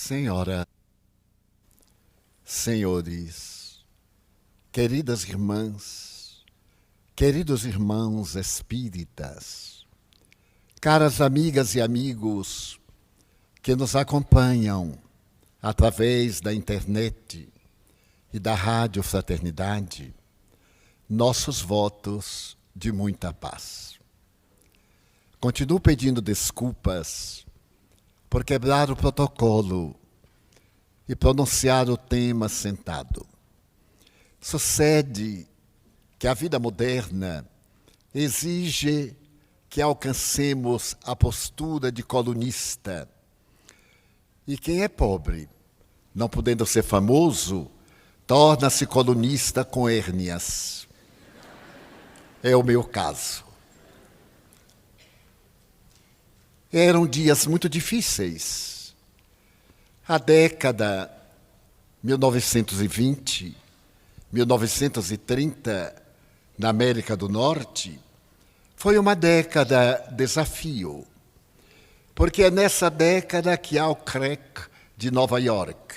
Senhora, senhores, queridas irmãs, queridos irmãos espíritas, caras amigas e amigos que nos acompanham através da internet e da Rádio Fraternidade, nossos votos de muita paz. Continuo pedindo desculpas por quebrar o protocolo e pronunciar o tema sentado. Sucede que a vida moderna exige que alcancemos a postura de colunista. E quem é pobre, não podendo ser famoso, torna-se colunista com hérnias. É o meu caso. Eram dias muito difíceis. A década 1920, 1930, na América do Norte, foi uma década desafio, porque é nessa década que há o crack de Nova York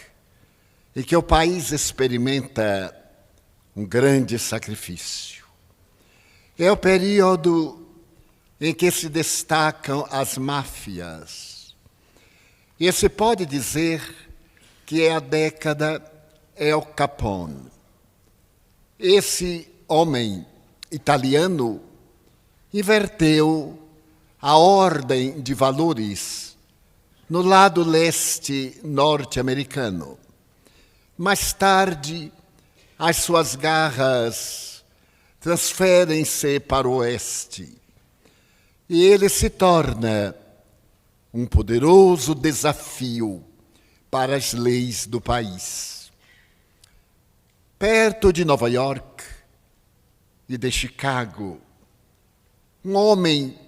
e que o país experimenta um grande sacrifício. É o período em que se destacam as máfias. E se pode dizer que é a década Al Capone. Esse homem italiano inverteu a ordem de valores no lado leste norte-americano. Mais tarde, as suas garras transferem-se para o oeste. E ele se torna um poderoso desafio para as leis do país. Perto de Nova York e de Chicago, um homem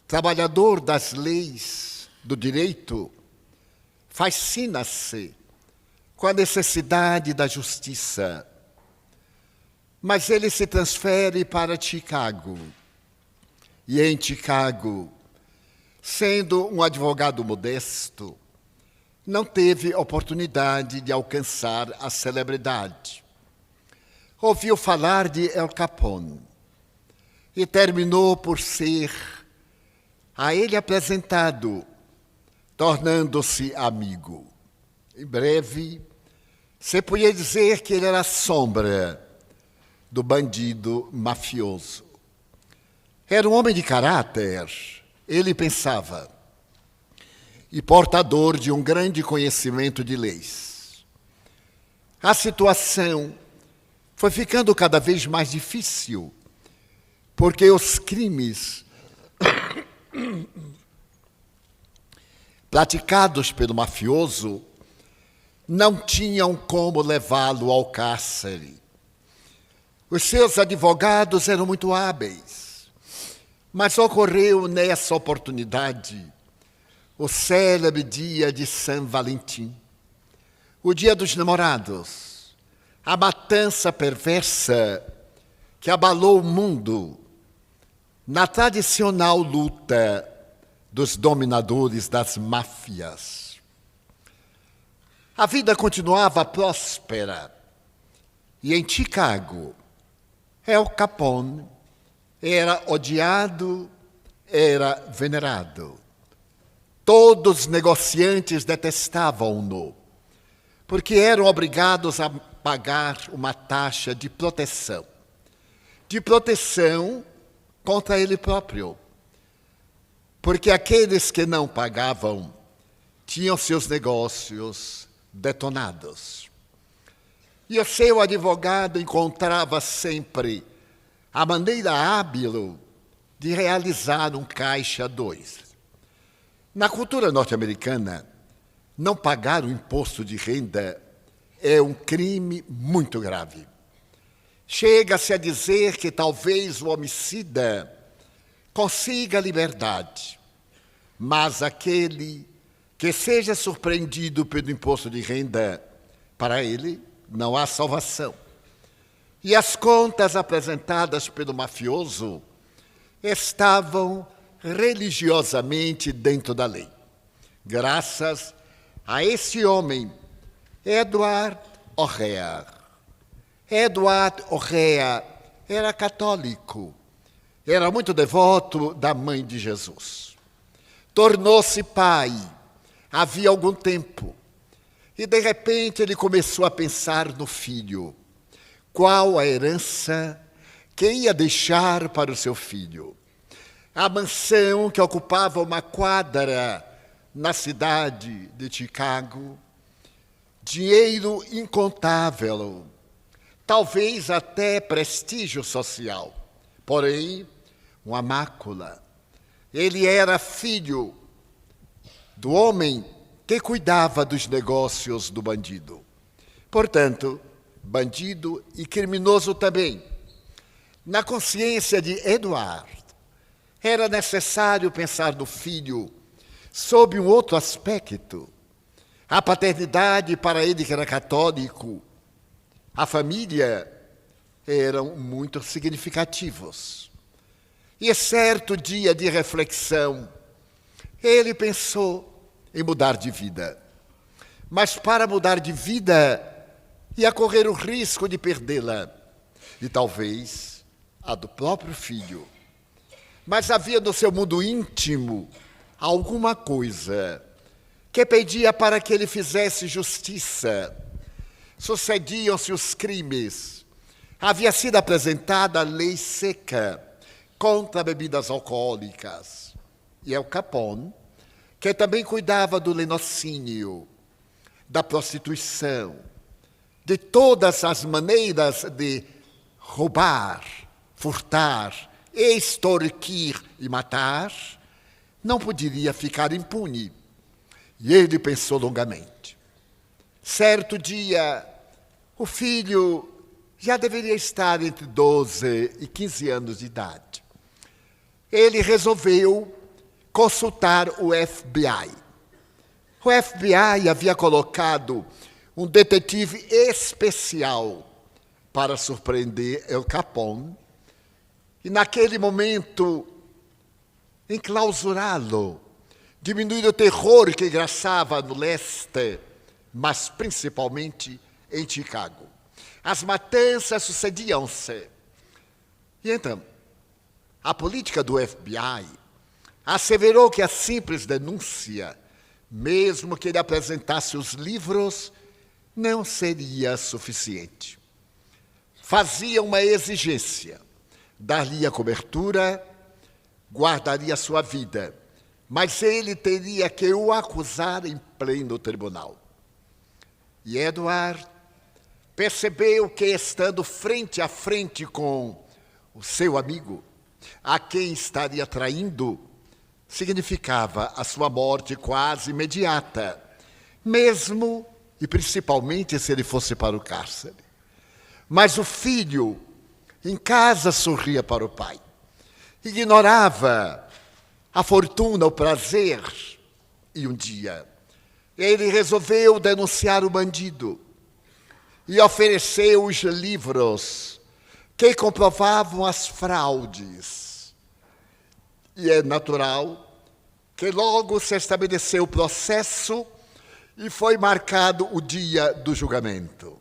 trabalhador das leis do direito fascina-se com a necessidade da justiça. Mas ele se transfere para Chicago. E em Chicago, sendo um advogado modesto, não teve oportunidade de alcançar a celebridade. Ouviu falar de Al Capone e terminou por ser a ele apresentado, tornando-se amigo. Em breve, se podia dizer que ele era a sombra do bandido mafioso. Era um homem de caráter, ele pensava, e portador de um grande conhecimento de leis. A situação foi ficando cada vez mais difícil, porque os crimes praticados pelo mafioso não tinham como levá-lo ao cárcere. Os seus advogados eram muito hábeis. Mas ocorreu nessa oportunidade o célebre dia de São Valentim, o dia dos namorados, a matança perversa que abalou o mundo na tradicional luta dos dominadores das máfias. A vida continuava próspera e em Chicago, Al Capone era odiado, era venerado. Todos os negociantes detestavam-no, porque eram obrigados a pagar uma taxa de proteção contra ele próprio. Porque aqueles que não pagavam tinham seus negócios detonados. E o seu advogado encontrava sempre a maneira hábil de realizar um caixa 2. Na cultura norte-americana, não pagar o imposto de renda é um crime muito grave. Chega-se a dizer que talvez o homicida consiga a liberdade, mas aquele que seja surpreendido pelo imposto de renda, para ele não há salvação. E as contas apresentadas pelo mafioso estavam religiosamente dentro da lei, graças a esse homem, Edward O'Hare. Edward O'Hare era católico, era muito devoto da mãe de Jesus. Tornou-se pai havia algum tempo e, de repente, ele começou a pensar no filho. Qual a herança que ia deixar para o seu filho? A mansão que ocupava uma quadra na cidade de Chicago, dinheiro incontável, talvez até prestígio social, porém, uma mácula. Ele era filho do homem que cuidava dos negócios do bandido. Portanto, bandido e criminoso também. Na consciência de Edward, era necessário pensar no filho sob um outro aspecto. A paternidade, para ele que era católico, a família, eram muito significativos. E certo dia de reflexão, ele pensou em mudar de vida. Mas para mudar de vida, ia correr o risco de perdê-la, e talvez a do próprio filho. Mas havia no seu mundo íntimo alguma coisa que pedia para que ele fizesse justiça. Sucediam-se os crimes. Havia sido apresentada a lei seca contra bebidas alcoólicas. E Al Capone, que também cuidava do latrocínio, da prostituição, de todas as maneiras de roubar, furtar, extorquir e matar, não poderia ficar impune. E ele pensou longamente. Certo dia, o filho já deveria estar entre 12 e 15 anos de idade. Ele resolveu consultar o FBI. O FBI havia colocado um detetive especial para surpreender Al Capone e, naquele momento, enclausurá-lo, diminuir o terror que graçava no leste, mas principalmente em Chicago. As matanças sucediam-se. E então, a política do FBI asseverou que a simples denúncia, mesmo que ele apresentasse os livros, não seria suficiente. Fazia uma exigência, dar-lhe a cobertura, guardaria sua vida, mas ele teria que o acusar em pleno tribunal. E Edward percebeu que, estando frente a frente com o seu amigo, a quem estaria traindo, significava a sua morte quase imediata, mesmo e principalmente se ele fosse para o cárcere. Mas o filho, em casa, sorria para o pai. Ignorava a fortuna, o prazer. E um dia, ele resolveu denunciar o bandido e ofereceu os livros que comprovavam as fraudes. E é natural que logo se estabeleceu o processo e foi marcado o dia do julgamento.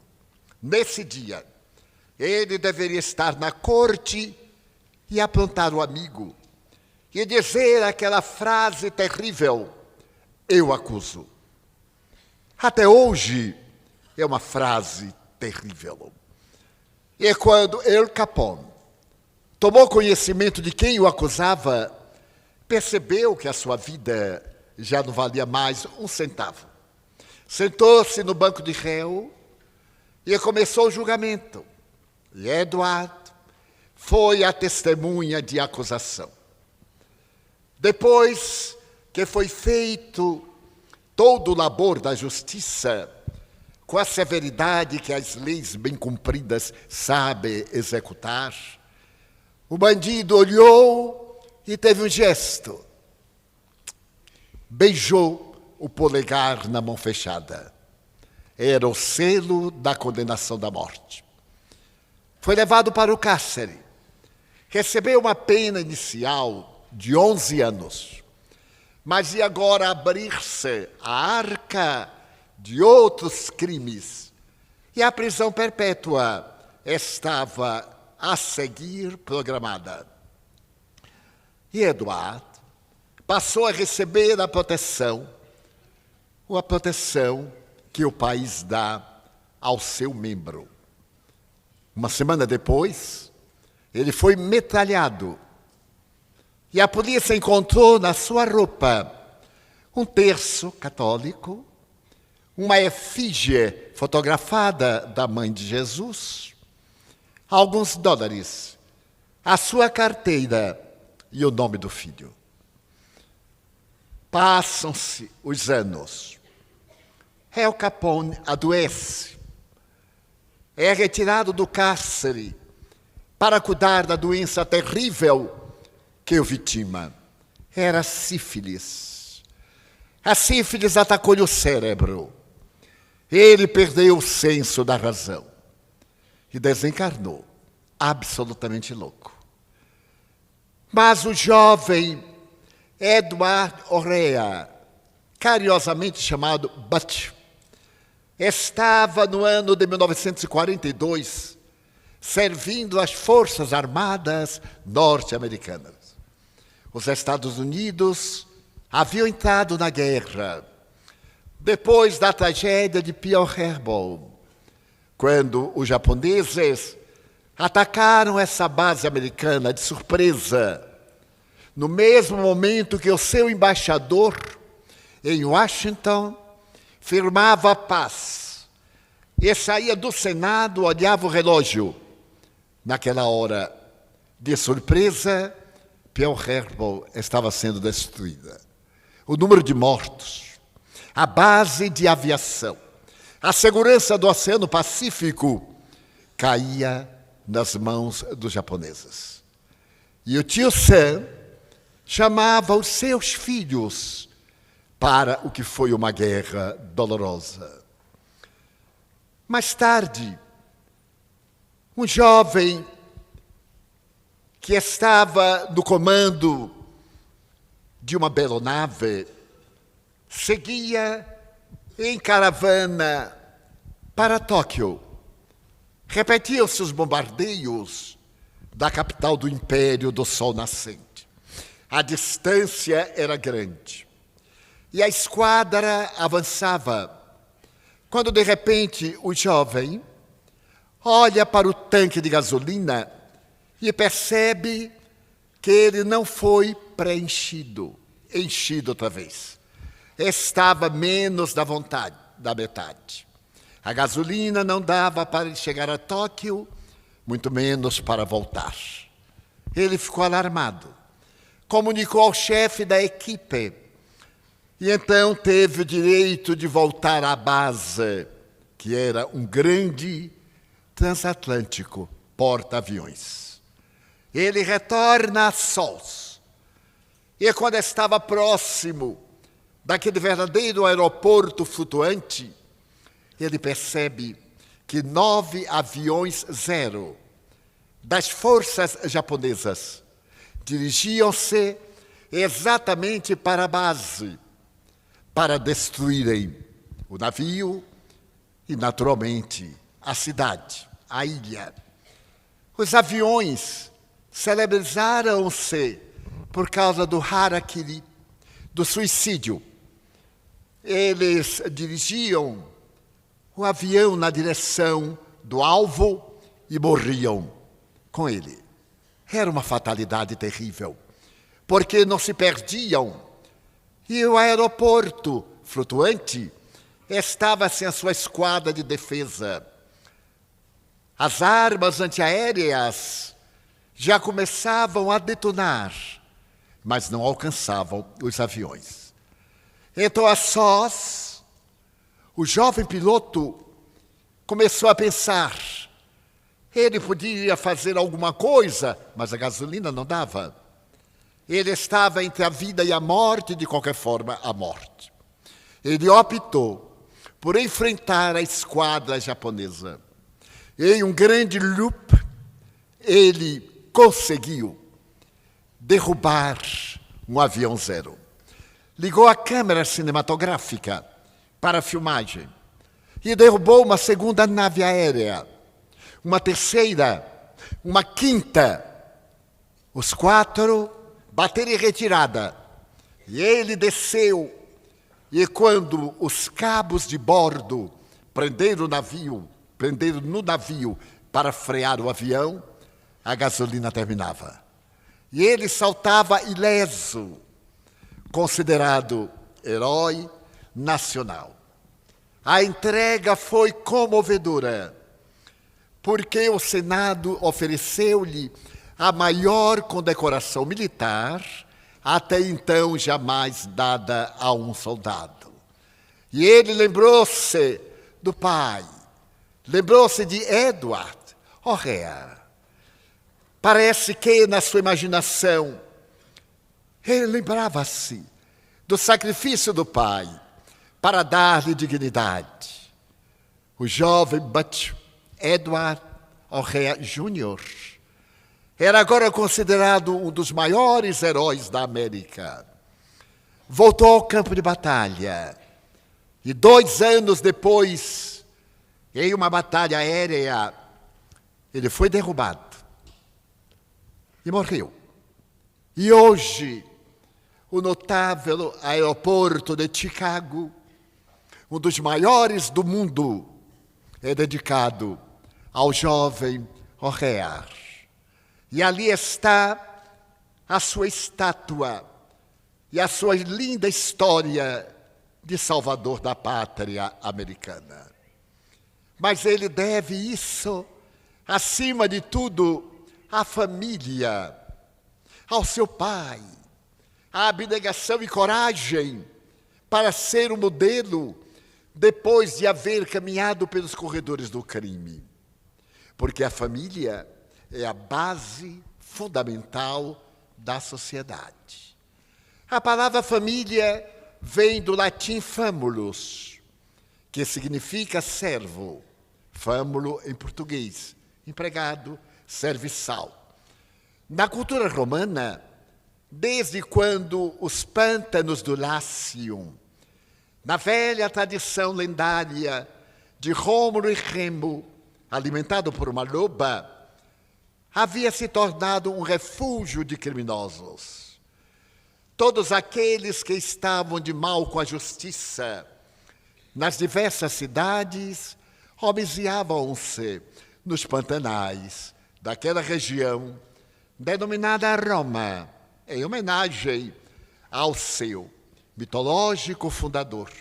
Nesse dia, ele deveria estar na corte e aprontar o amigo e dizer aquela frase terrível: eu acuso. Até hoje é uma frase terrível. E quando Al Capone tomou conhecimento de quem o acusava, percebeu que a sua vida já não valia mais um centavo. Sentou-se no banco de réu e começou o julgamento. E Edward foi a testemunha de acusação. Depois que foi feito todo o labor da justiça, com a severidade que as leis bem cumpridas sabem executar, o bandido olhou e teve um gesto. Beijou o polegar na mão fechada. Era o selo da condenação da morte. Foi levado para o cárcere. Recebeu uma pena inicial de 11 anos. Mas ia agora abrir-se a arca de outros crimes, e a prisão perpétua estava a seguir programada. E Edward passou a receber a proteção que o país dá ao seu membro. Uma semana depois, ele foi metralhado. E a polícia encontrou na sua roupa um terço católico, uma efígie fotografada da mãe de Jesus, alguns dólares, a sua carteira e o nome do filho. Passam-se os anos. Al Capone adoece. É retirado do cárcere para cuidar da doença terrível que o vitima. Era sífilis. A sífilis atacou-lhe o cérebro. Ele perdeu o senso da razão e desencarnou, absolutamente louco. Mas o jovem Edward O'Rea, carinhosamente chamado Butch, estava no ano de 1942 servindo as Forças Armadas norte-americanas. Os Estados Unidos haviam entrado na guerra depois da tragédia de Pearl Harbor, quando os japoneses atacaram essa base americana de surpresa, no mesmo momento que o seu embaixador em Washington firmava a paz e saía do Senado, olhava o relógio. Naquela hora de surpresa, Pearl Harbor estava sendo destruída. O número de mortos, a base de aviação, a segurança do Oceano Pacífico caía nas mãos dos japoneses. E o tio Sam chamava os seus filhos para o que foi uma guerra dolorosa. Mais tarde, um jovem que estava no comando de uma aeronave seguia em caravana para Tóquio. Repetiam-se os bombardeios da capital do Império do Sol Nascente. A distância era grande e a esquadra avançava, quando de repente o jovem olha para o tanque de gasolina e percebe que ele não foi enchido outra vez. Estava menos da vontade, da metade. A gasolina não dava para ele chegar a Tóquio, muito menos para voltar. Ele ficou alarmado, comunicou ao chefe da equipe e então teve o direito de voltar à base, que era um grande transatlântico porta-aviões. Ele retorna a sós. E quando estava próximo daquele verdadeiro aeroporto flutuante, ele percebe que 9 aviões Zero das forças japonesas dirigiam-se exatamente para a base, para destruírem o navio e, naturalmente, a cidade, a ilha. Os aviões celebrizaram-se por causa do harakiri, do suicídio. Eles dirigiam o avião na direção do alvo e morriam com ele. Era uma fatalidade terrível, porque não se perdiam. E o aeroporto flutuante estava sem a sua esquadra de defesa. As armas antiaéreas já começavam a detonar, mas não alcançavam os aviões. Então, a sós, o jovem piloto começou a pensar. Ele podia fazer alguma coisa, mas a gasolina não dava. Ele estava entre a vida e a morte, de qualquer forma, a morte. Ele optou por enfrentar a esquadra japonesa. Em um grande loop, ele conseguiu derrubar um avião Zero. Ligou a câmera cinematográfica para a filmagem. E derrubou uma segunda nave aérea, uma terceira, uma quinta. Os 4 bateram em retirada. E ele desceu. E quando os cabos de bordo prenderam no navio para frear o avião, a gasolina terminava. E ele saltava ileso, considerado herói nacional. A entrega foi comovedora, porque o Senado ofereceu-lhe a maior condecoração militar até então jamais dada a um soldado. E ele lembrou-se do pai, lembrou-se de Edward O'Hare. Parece que, na sua imaginação, ele lembrava-se do sacrifício do pai para dar-lhe dignidade. O jovem Butch Edward O'Hare Jr. era agora considerado um dos maiores heróis da América. Voltou ao campo de batalha e 2 anos depois, em uma batalha aérea, ele foi derrubado e morreu. E hoje, o notável aeroporto de Chicago, um dos maiores do mundo, é dedicado ao jovem O'Hare. E ali está a sua estátua e a sua linda história de salvador da pátria americana. Mas ele deve isso, acima de tudo, à família, ao seu pai, à abnegação e coragem para ser um modelo depois de haver caminhado pelos corredores do crime. Porque a família é a base fundamental da sociedade. A palavra família vem do latim famulus, que significa servo. Fâmulo em português, empregado, serviçal. Na cultura romana, desde quando os pântanos do Lácio, na velha tradição lendária de Rômulo e Remo, alimentado por uma loba, havia se tornado um refúgio de criminosos. Todos aqueles que estavam de mal com a justiça, nas diversas cidades, homiziavam-se nos pantanais daquela região, denominada Roma, em homenagem ao seu mitológico fundador.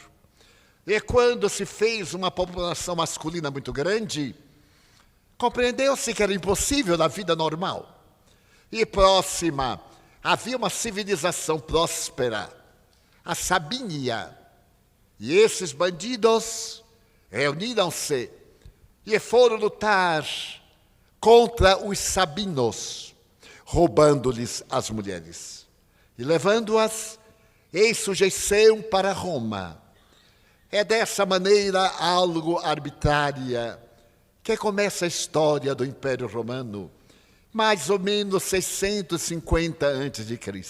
E quando se fez uma população masculina muito grande, compreendeu-se que era impossível na vida normal. E próxima havia uma civilização próspera, a Sabínia. E esses bandidos reuniram-se e foram lutar contra os sabinos, roubando-lhes as mulheres e levando-as em sujeição para Roma. É dessa maneira algo arbitrária que começa a história do Império Romano, mais ou menos 650 a.C.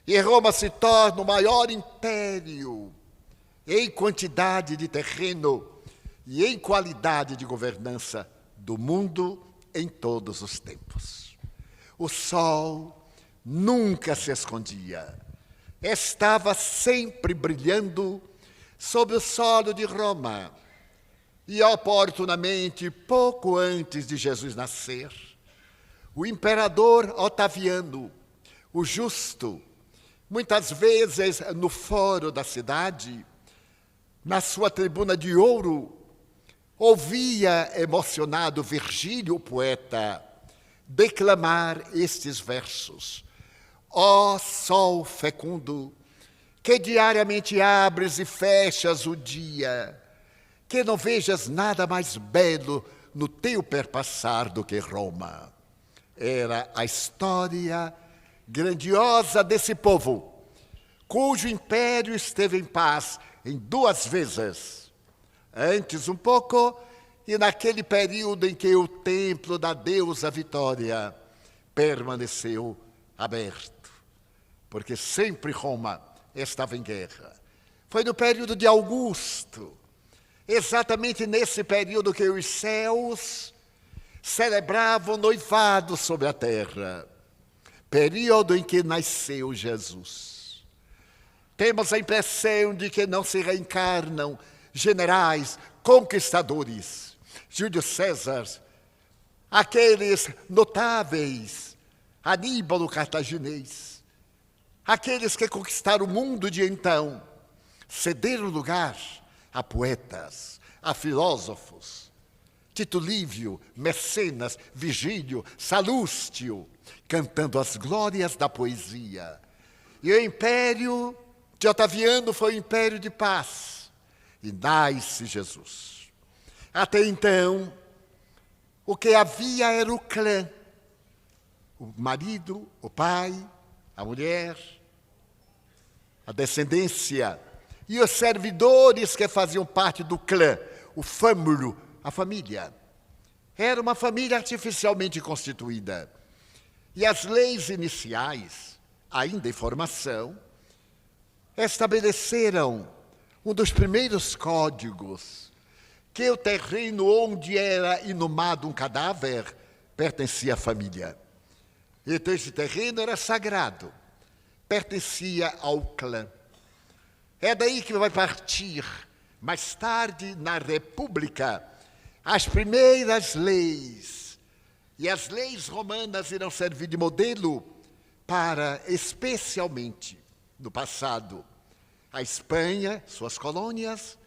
E Roma se torna o maior império em quantidade de terreno e em qualidade de governança do mundo em todos os tempos. O sol nunca se escondia. Estava sempre brilhando sobre o solo de Roma. E oportunamente, pouco antes de Jesus nascer, o imperador Otaviano, o justo, muitas vezes no fórum da cidade, na sua tribuna de ouro, ouvia emocionado Virgílio, o poeta, declamar estes versos. Ó sol fecundo, que diariamente abres e fechas o dia, que não vejas nada mais belo no teu perpassar do que Roma. Era a história grandiosa desse povo, cujo império esteve em paz em 2 vezes. Antes um pouco, e naquele período em que o templo da deusa Vitória permaneceu aberto. Porque sempre Roma estava em guerra. Foi no período de Augusto, exatamente nesse período que os céus celebravam o noivado sobre a terra, período em que nasceu Jesus. Temos a impressão de que não se reencarnam generais, conquistadores, Júlio César, aqueles notáveis, Aníbal o cartaginês, aqueles que conquistaram o mundo de então, cederam lugar a poetas, a filósofos, Tito Livio, Mecenas, Vigílio, Salústio, cantando as glórias da poesia. E o império de Otaviano foi um império de paz, e nasce Jesus. Até então, o que havia era o clã, o marido, o pai, a mulher, a descendência, e os servidores que faziam parte do clã, o fâmulo, a família. Era uma família artificialmente constituída. E as leis iniciais, ainda em formação, estabeleceram um dos primeiros códigos, que o terreno onde era inumado um cadáver pertencia à família. Então esse terreno era sagrado, pertencia ao clã. É daí que vai partir, mais tarde, na República, as primeiras leis. E as leis romanas irão servir de modelo para, especialmente, no passado, a Espanha, suas colônias,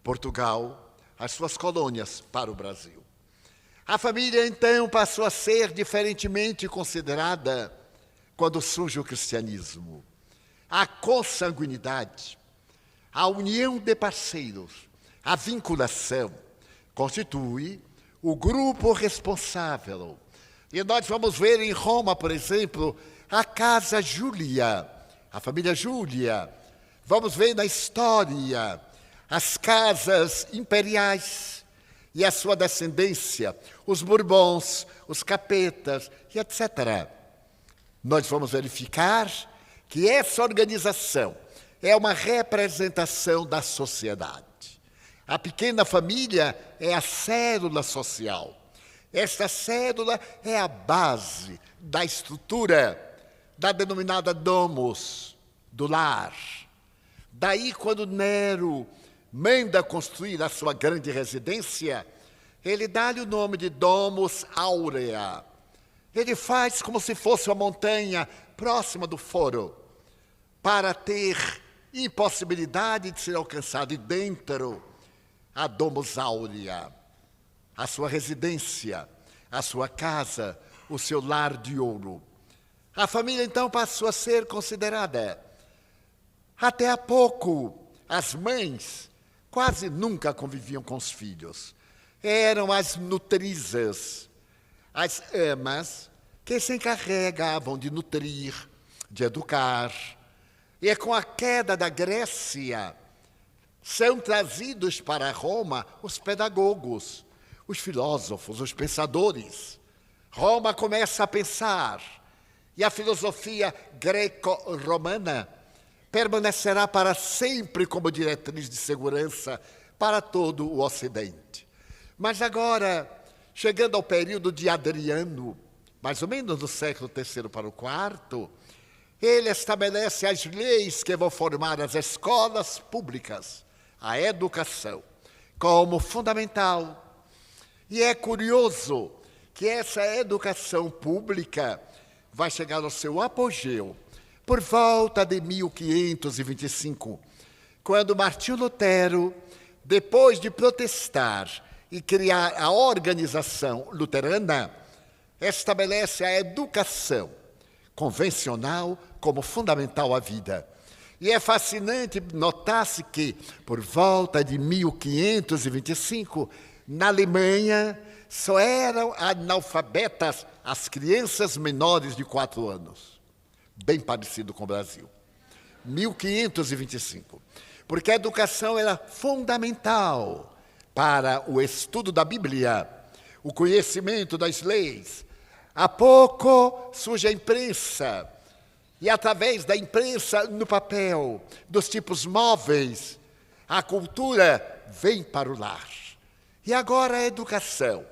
Portugal, as suas colônias para o Brasil. A família, então, passou a ser diferentemente considerada quando surge o cristianismo. A consanguinidade, a união de parceiros, a vinculação, constitui o grupo responsável. E nós vamos ver em Roma, por exemplo, a Casa Júlia, a família Júlia. Vamos ver na história as casas imperiais e a sua descendência, os Bourbons, os Capetas e etc. Nós vamos verificar que essa organização é uma representação da sociedade. A pequena família é a célula social. Esta célula é a base da estrutura da denominada domus, do lar. Daí, quando Nero manda construir a sua grande residência, ele dá-lhe o nome de Domus Aurea. Ele faz como se fosse uma montanha próxima do foro, para ter impossibilidade de ser alcançado. E dentro, a Domus Aurea, a sua residência, a sua casa, o seu lar de ouro. A família, então, passou a ser considerada. Até há pouco, as mães quase nunca conviviam com os filhos. Eram as nutrizas, as amas, que se encarregavam de nutrir, de educar. E com a queda da Grécia, são trazidos para Roma os pedagogos, os filósofos, os pensadores. Roma começa a pensar, e a filosofia greco-romana permanecerá para sempre como diretriz de segurança para todo o Ocidente. Mas agora, chegando ao período de Adriano, mais ou menos do século III para o IV, ele estabelece as leis que vão formar as escolas públicas, a educação, como fundamental. E é curioso que essa educação pública vai chegar ao seu apogeu por volta de 1525, quando Martinho Lutero, depois de protestar e criar a organização luterana, estabelece a educação convencional como fundamental à vida. E é fascinante notar-se que, por volta de 1525, na Alemanha, só eram analfabetas as crianças menores de 4 anos. Bem parecido com o Brasil. 1525. Porque a educação era fundamental para o estudo da Bíblia, o conhecimento das leis. Há pouco surge a imprensa, E através da imprensa no papel, dos tipos móveis, a cultura vem para o lar. E agora a educação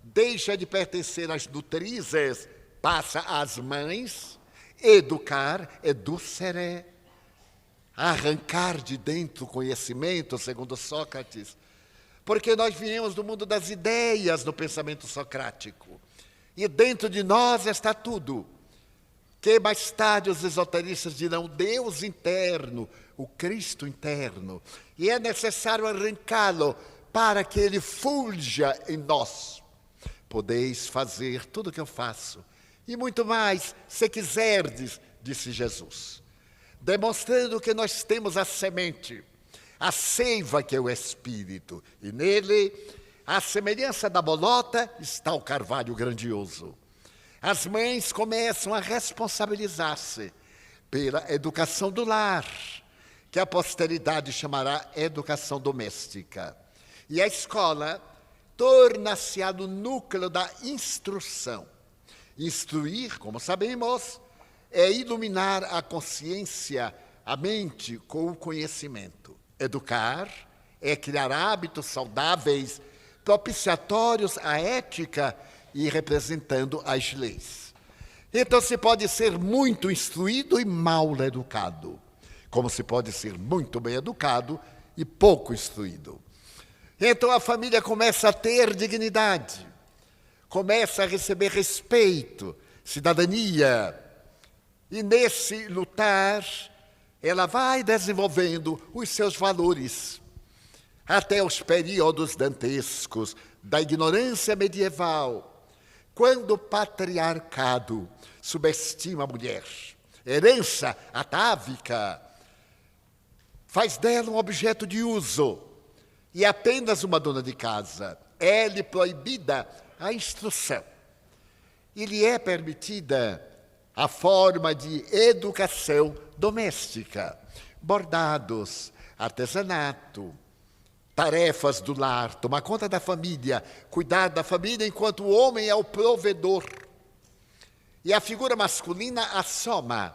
deixa de pertencer às nutrizes, passa às mães. Educar, educere, arrancar de dentro o conhecimento, segundo Sócrates, porque nós viemos do mundo das ideias no pensamento socrático. E dentro de nós está tudo, que mais tarde os esoteristas dirão Deus interno, o Cristo interno. E é necessário arrancá-lo para que ele fulja em nós. Podeis fazer tudo o que eu faço, e muito mais, se quiserdes, disse Jesus. Demonstrando que nós temos a semente, a seiva que é o Espírito, e nele, à semelhança da bolota, está o carvalho grandioso. As mães começam a responsabilizar-se pela educação do lar, que a posteridade chamará educação doméstica. E a escola torna-se no núcleo da instrução. Instruir, como sabemos, é iluminar a consciência, a mente com o conhecimento. Educar é criar hábitos saudáveis, propiciatórios à ética e representando as leis. Então se pode ser muito instruído e mal educado, como se pode ser muito bem educado e pouco instruído. Então a família começa a ter dignidade, começa a receber respeito, cidadania, e nesse lutar, ela vai desenvolvendo os seus valores, até os períodos dantescos da ignorância medieval, quando o patriarcado subestima a mulher, herança atávica, faz dela um objeto de uso, e apenas uma dona de casa é-lhe proibida a instrução. E lhe é permitida a forma de educação doméstica, bordados, artesanato, tarefas do lar, tomar conta da família, cuidar da família enquanto o homem é o provedor. E a figura masculina assoma.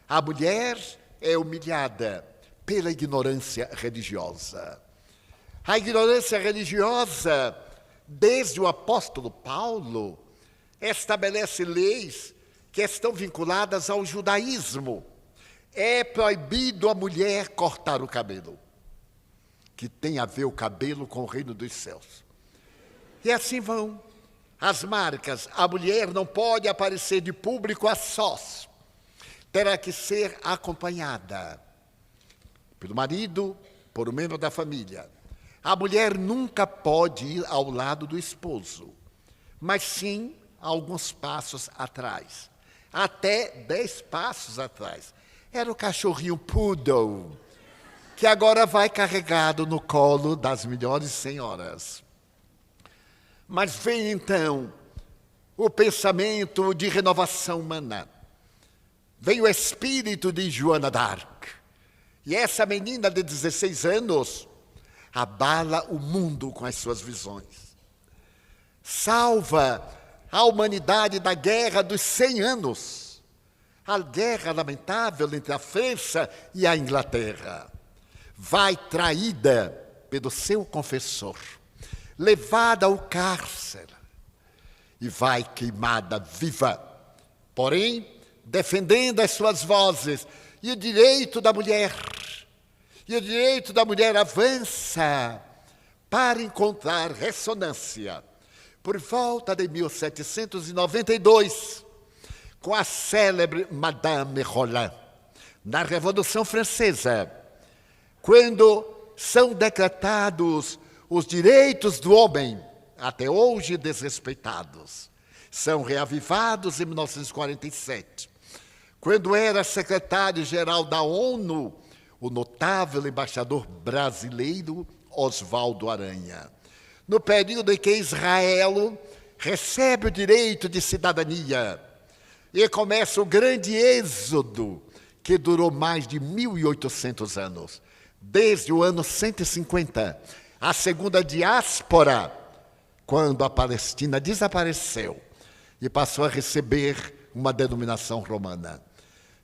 A mulher é humilhada pela ignorância religiosa. A ignorância religiosa, desde o apóstolo Paulo, estabelece leis que estão vinculadas ao judaísmo. É proibido a mulher cortar o cabelo, que tem a ver o cabelo com o reino dos céus. E assim vão as marcas. A mulher não pode aparecer de público a sós. Terá que ser acompanhada pelo marido, por um membro da família. A mulher nunca pode ir ao lado do esposo, mas sim alguns passos atrás. Até 10 passos atrás. Era o cachorrinho poodle, que agora vai carregado no colo das melhores senhoras. Mas vem então o pensamento de renovação humana. Vem o espírito de Joana d'Arc. E essa menina de 16 anos abala o mundo com as suas visões. Salva a humanidade da guerra dos 100 anos. A guerra lamentável entre a França e a Inglaterra. Vai traída pelo seu confessor, levada ao cárcere e vai queimada viva. Porém, defendendo as suas vozes e o direito da mulher. E o direito da mulher avança para encontrar ressonância. Por volta de 1792, com a célebre Madame Roland, na Revolução Francesa, quando são decretados os direitos do homem, até hoje desrespeitados, são reavivados em 1947, quando era secretário-geral da ONU, o notável embaixador brasileiro Oswaldo Aranha. No período em que Israel recebe o direito de cidadania e começa o grande êxodo, que durou mais de 1.800 anos, desde o ano 150, a segunda diáspora, quando a Palestina desapareceu e passou a receber uma denominação romana.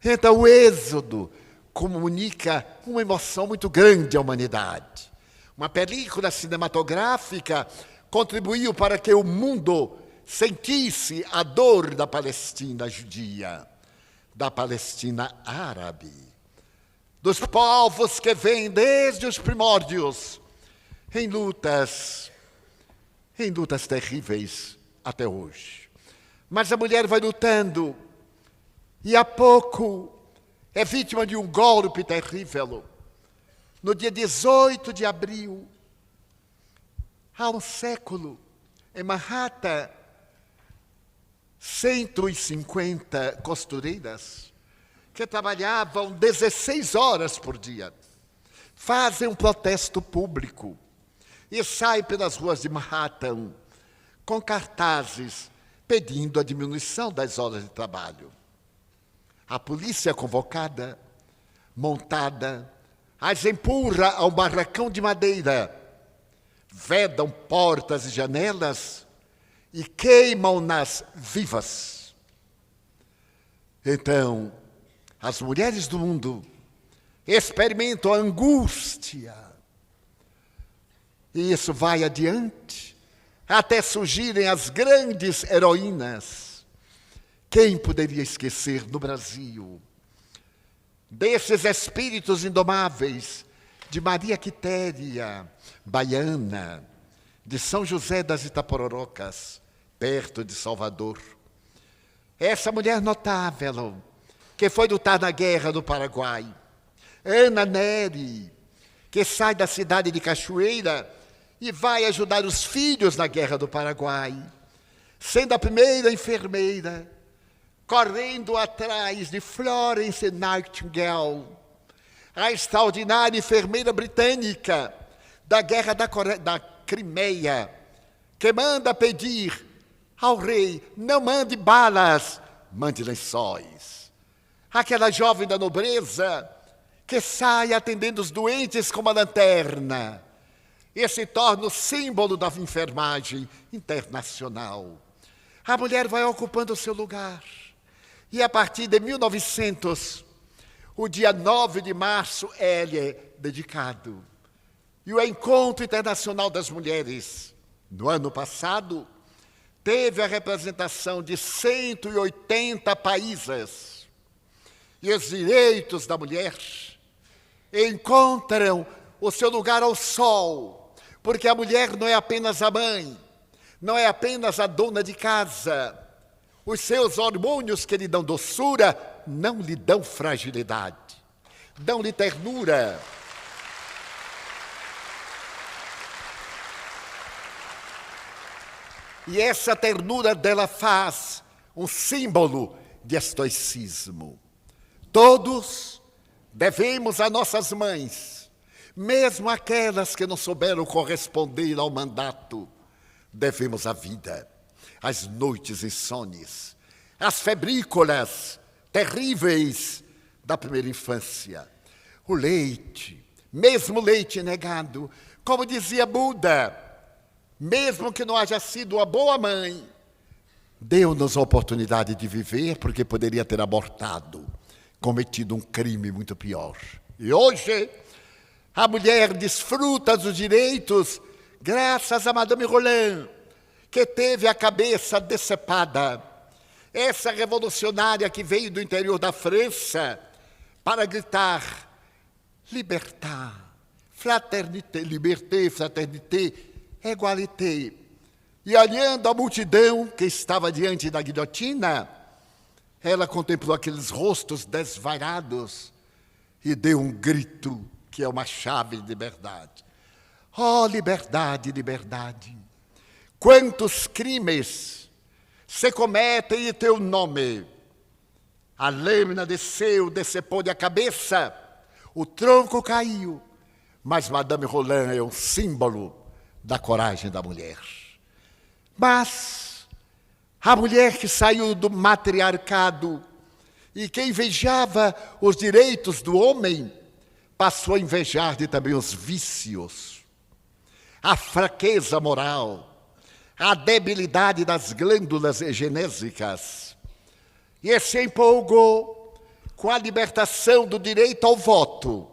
Então, o Êxodo comunica uma emoção muito grande à humanidade. Uma película cinematográfica contribuiu para que o mundo sentisse a dor da Palestina judia, da Palestina árabe, dos povos que vêm desde os primórdios em lutas terríveis até hoje. Mas a mulher vai lutando e há pouco é vítima de um golpe terrível. No dia 18 de abril, há um século, em Manhattan, 150 costureiras que trabalhavam 16 horas por dia, fazem um protesto público e saem pelas ruas de Manhattan com cartazes pedindo a diminuição das horas de trabalho. A polícia convocada, montada, as empurra a um barracão de madeira, vedam portas e janelas e queimam-nas vivas. Então, as mulheres do mundo experimentam a angústia. E isso vai adiante, até surgirem as grandes heroínas. Quem poderia esquecer no Brasil desses espíritos indomáveis de Maria Quitéria, baiana, de São José das Itapororocas, perto de Salvador. Essa mulher notável, que foi lutar na guerra do Paraguai. Ana Nery, que sai da cidade de Cachoeira e vai ajudar os filhos na guerra do Paraguai, sendo a primeira enfermeira, correndo atrás de Florence Nightingale, a extraordinária enfermeira britânica da guerra da Crimeia, que manda pedir ao rei, não mande balas, mande lençóis. Aquela jovem da nobreza que sai atendendo os doentes com uma lanterna e se torna o símbolo da enfermagem internacional. A mulher vai ocupando o seu lugar. E a partir de 1900, o dia 9 de março, ele é dedicado. E o Encontro Internacional das Mulheres, no ano passado, teve a representação de 180 países. E os direitos da mulher encontram o seu lugar ao sol, porque a mulher não é apenas a mãe, não é apenas a dona de casa. Os seus hormônios que lhe dão doçura não lhe dão fragilidade, dão-lhe ternura. E essa ternura dela faz um símbolo de estoicismo. Todos devemos a nossas mães, mesmo aquelas que não souberam corresponder ao mandato, devemos a vida, as noites insones, as febrícolas terríveis da primeira infância, o leite, mesmo leite negado, como dizia Buda, mesmo que não haja sido uma boa mãe, deu-nos a oportunidade de viver, porque poderia ter abortado, cometido um crime muito pior. E hoje, a mulher desfruta dos direitos graças a Madame Roland, que teve a cabeça decepada. Essa revolucionária que veio do interior da França para gritar libertà, fraternité, liberté, fraternité, égalité. E olhando a multidão que estava diante da guilhotina, ela contemplou aqueles rostos desvairados e deu um grito que é uma chave de liberdade. Oh, liberdade, liberdade! Quantos crimes se cometem em teu nome? A lâmina desceu, decepou-lhe a cabeça, o tronco caiu, mas Madame Roland é um símbolo da coragem da mulher. Mas a mulher que saiu do matriarcado e que invejava os direitos do homem, passou a invejar também os vícios, a fraqueza moral, a debilidade das glândulas genésicas. E se empolgou com a libertação do direito ao voto,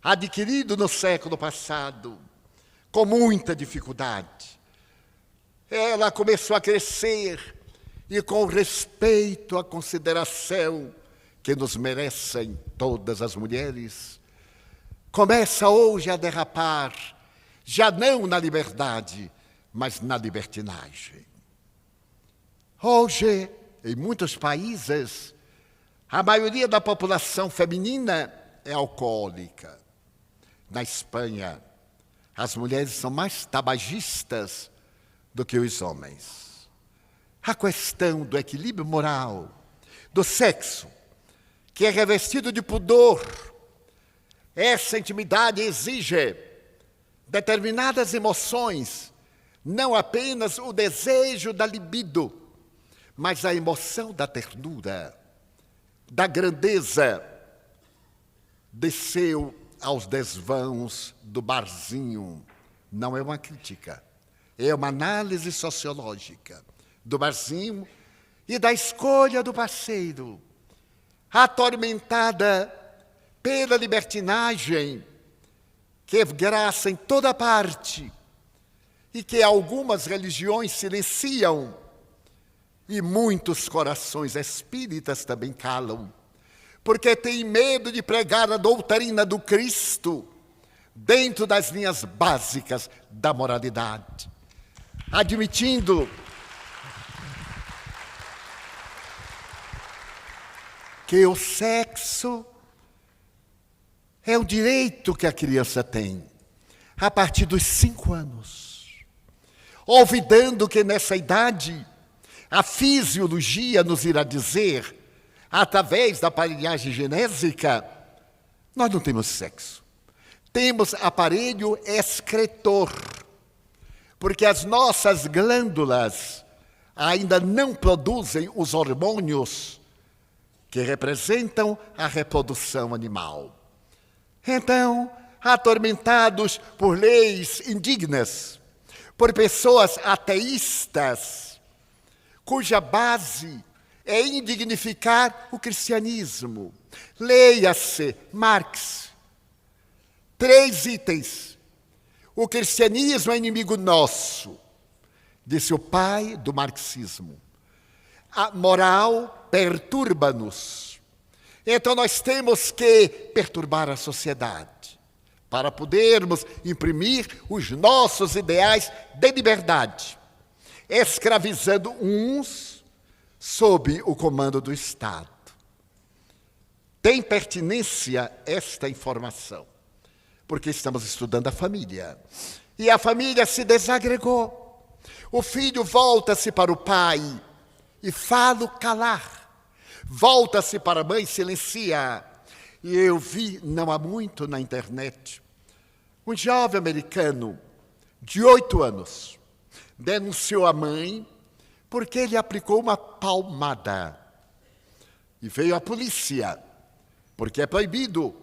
adquirido no século passado, com muita dificuldade. Ela começou a crescer e com respeito à consideração que nos merecem todas as mulheres, começa hoje a derrapar, já não na liberdade, mas na libertinagem. Hoje, em muitos países, a maioria da população feminina é alcoólica. Na Espanha, as mulheres são mais tabagistas do que os homens. A questão do equilíbrio moral, do sexo, que é revestido de pudor, essa intimidade exige determinadas emoções, não apenas o desejo da libido, mas a emoção da ternura, da grandeza, desceu aos desvãos do barzinho. Não é uma crítica, é uma análise sociológica do barzinho e da escolha do parceiro, atormentada pela libertinagem, que graça em toda parte e que algumas religiões silenciam e muitos corações espíritas também calam, porque têm medo de pregar a doutrina do Cristo dentro das linhas básicas da moralidade, admitindo que o sexo é o direito que a criança tem a partir dos 5 anos, olvidando que nessa idade a fisiologia nos irá dizer, através da aparelhagem genésica, nós não temos sexo. Temos aparelho excretor, porque as nossas glândulas ainda não produzem os hormônios que representam a reprodução animal. Então, atormentados por leis indignas, por pessoas ateístas, cuja base é indignificar o cristianismo. Leia-se Marx. 3 itens. O cristianismo é inimigo nosso, disse o pai do marxismo. A moral perturba-nos. Então nós temos que perturbar a sociedade para podermos imprimir os nossos ideais de liberdade, escravizando uns sob o comando do Estado. Tem pertinência esta informação, porque estamos estudando a família. E a família se desagregou. O filho volta-se para o pai e fala calar. Volta-se para a mãe, silencia. E eu vi, não há muito, na internet, um jovem americano de 8 anos denunciou a mãe porque ele aplicou uma palmada. E veio a polícia, porque é proibido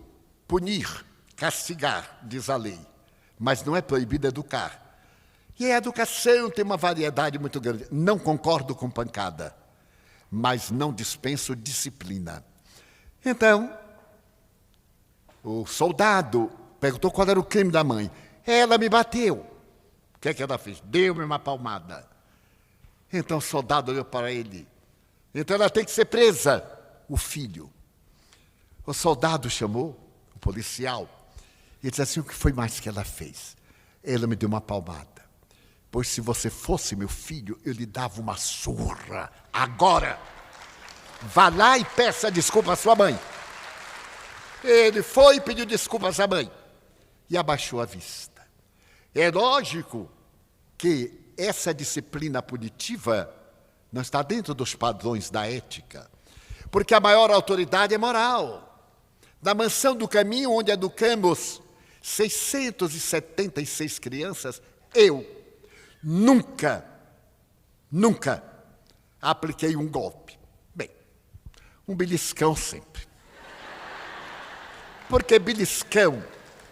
punir, castigar, diz a lei. Mas não é proibido educar. E a educação tem uma variedade muito grande. Não concordo com pancada, mas não dispenso disciplina. Então, o soldado perguntou qual era o crime da mãe. Ela me bateu. O que é que ela fez? Deu-me uma palmada. Então o soldado olhou para ele. Então ela tem que ser presa, o filho. O soldado chamou o policial e disse assim: o que foi mais que ela fez? Ela me deu uma palmada. Pois se você fosse meu filho, eu lhe dava uma surra. Agora, vá lá e peça desculpa à sua mãe. Ele foi e pediu desculpas à mãe e abaixou a vista. É lógico que essa disciplina punitiva não está dentro dos padrões da ética, porque a maior autoridade é moral. Na Mansão do Caminho, onde educamos 676 crianças, eu nunca apliquei um golpe. Bem, um beliscão sempre. Porque beliscão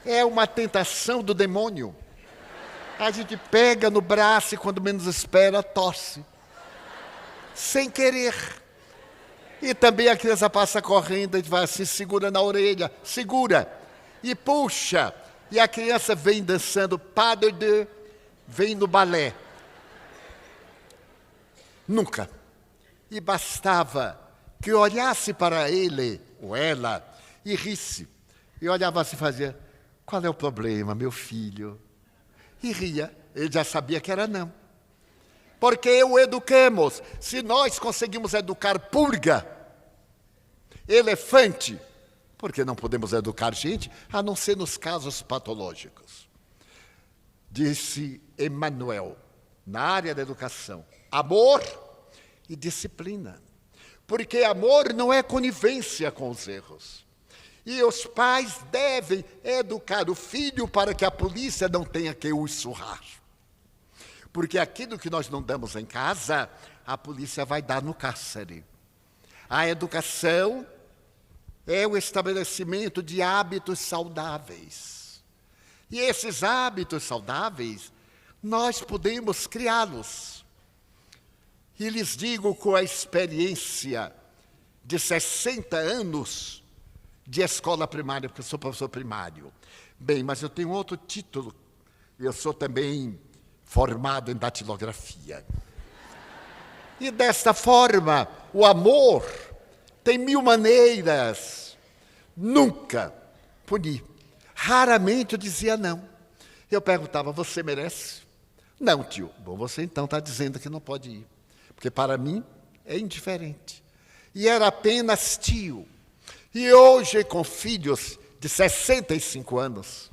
é uma tentação do demônio. A gente pega no braço e quando menos espera, torce. Sem querer. E também a criança passa correndo e vai assim, segura na orelha, segura, e puxa. E a criança vem dançando pas de deux, vem no balé. Nunca. E bastava que eu olhasse para ele ou ela e risse. E olhava assim e fazia, qual é o problema, meu filho? E ria. Ele já sabia que era não. Porque o educamos. Se nós conseguimos educar pulga, elefante, por que não podemos educar gente, a não ser nos casos patológicos? Disse Emmanuel, na área da educação, amor e disciplina. Porque amor não é conivência com os erros. E os pais devem educar o filho para que a polícia não tenha que o surrar. Porque aquilo que nós não damos em casa, a polícia vai dar no cárcere. A educação é o estabelecimento de hábitos saudáveis. E esses hábitos saudáveis, nós podemos criá-los. E lhes digo com a experiência de 60 anos de escola primária, porque eu sou professor primário. Bem, mas eu tenho outro título. Eu sou também formado em datilografia. E desta forma, o amor tem 1000 maneiras. Nunca puni. Raramente eu dizia não. Eu perguntava, você merece? Não, tio. Bom, você então está dizendo que não pode ir. Porque para mim é indiferente. E era apenas tio. E hoje, com filhos de 65 anos,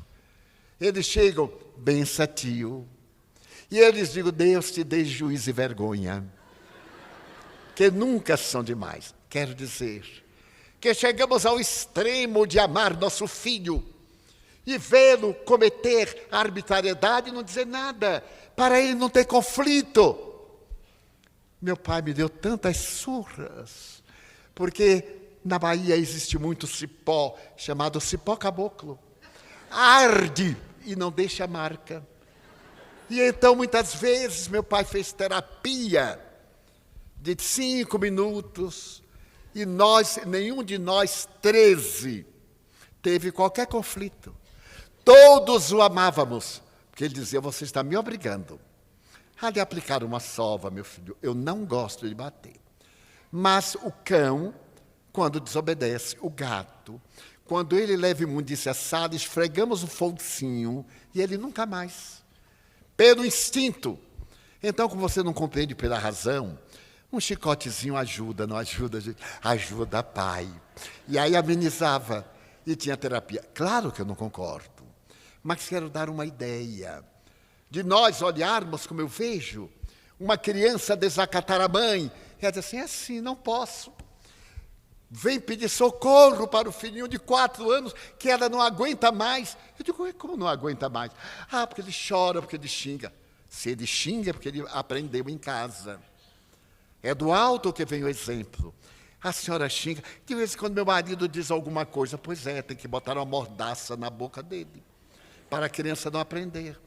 eles chegam, bença tio. E eles digam, Deus te dê juízo e vergonha. Que nunca são demais. Quero dizer que chegamos ao extremo de amar nosso filho e vê-lo cometer arbitrariedade e não dizer nada, para ele não ter conflito. Meu pai me deu tantas surras, porque na Bahia existe muito cipó, chamado cipó caboclo. Arde e não deixa marca. E então, muitas vezes, meu pai fez terapia de 5 minutos, e nenhum de nós 13 teve qualquer conflito. Todos o amávamos, porque ele dizia, você está me obrigando a lhe aplicar uma sova, meu filho. Eu não gosto de bater. Mas o cão, quando desobedece, o gato, quando ele leva imundice assada, esfregamos o focinho e ele nunca mais. Pelo instinto. Então, como você não compreende pela razão, um chicotezinho ajuda, não ajuda, gente? Ajuda, pai. E aí amenizava. E tinha terapia. Claro que eu não concordo, mas quero dar uma ideia de nós olharmos, como eu vejo, uma criança desacatar a mãe. Ela diz assim, é assim, não posso. Vem pedir socorro para o filhinho de 4 anos, que ela não aguenta mais. Eu digo, como não aguenta mais? Ah, porque ele chora, porque ele xinga. Se ele xinga, é porque ele aprendeu em casa. É do alto que vem o exemplo. A senhora xinga. De vez em quando meu marido diz alguma coisa, pois é, tem que botar uma mordaça na boca dele, para a criança não aprender.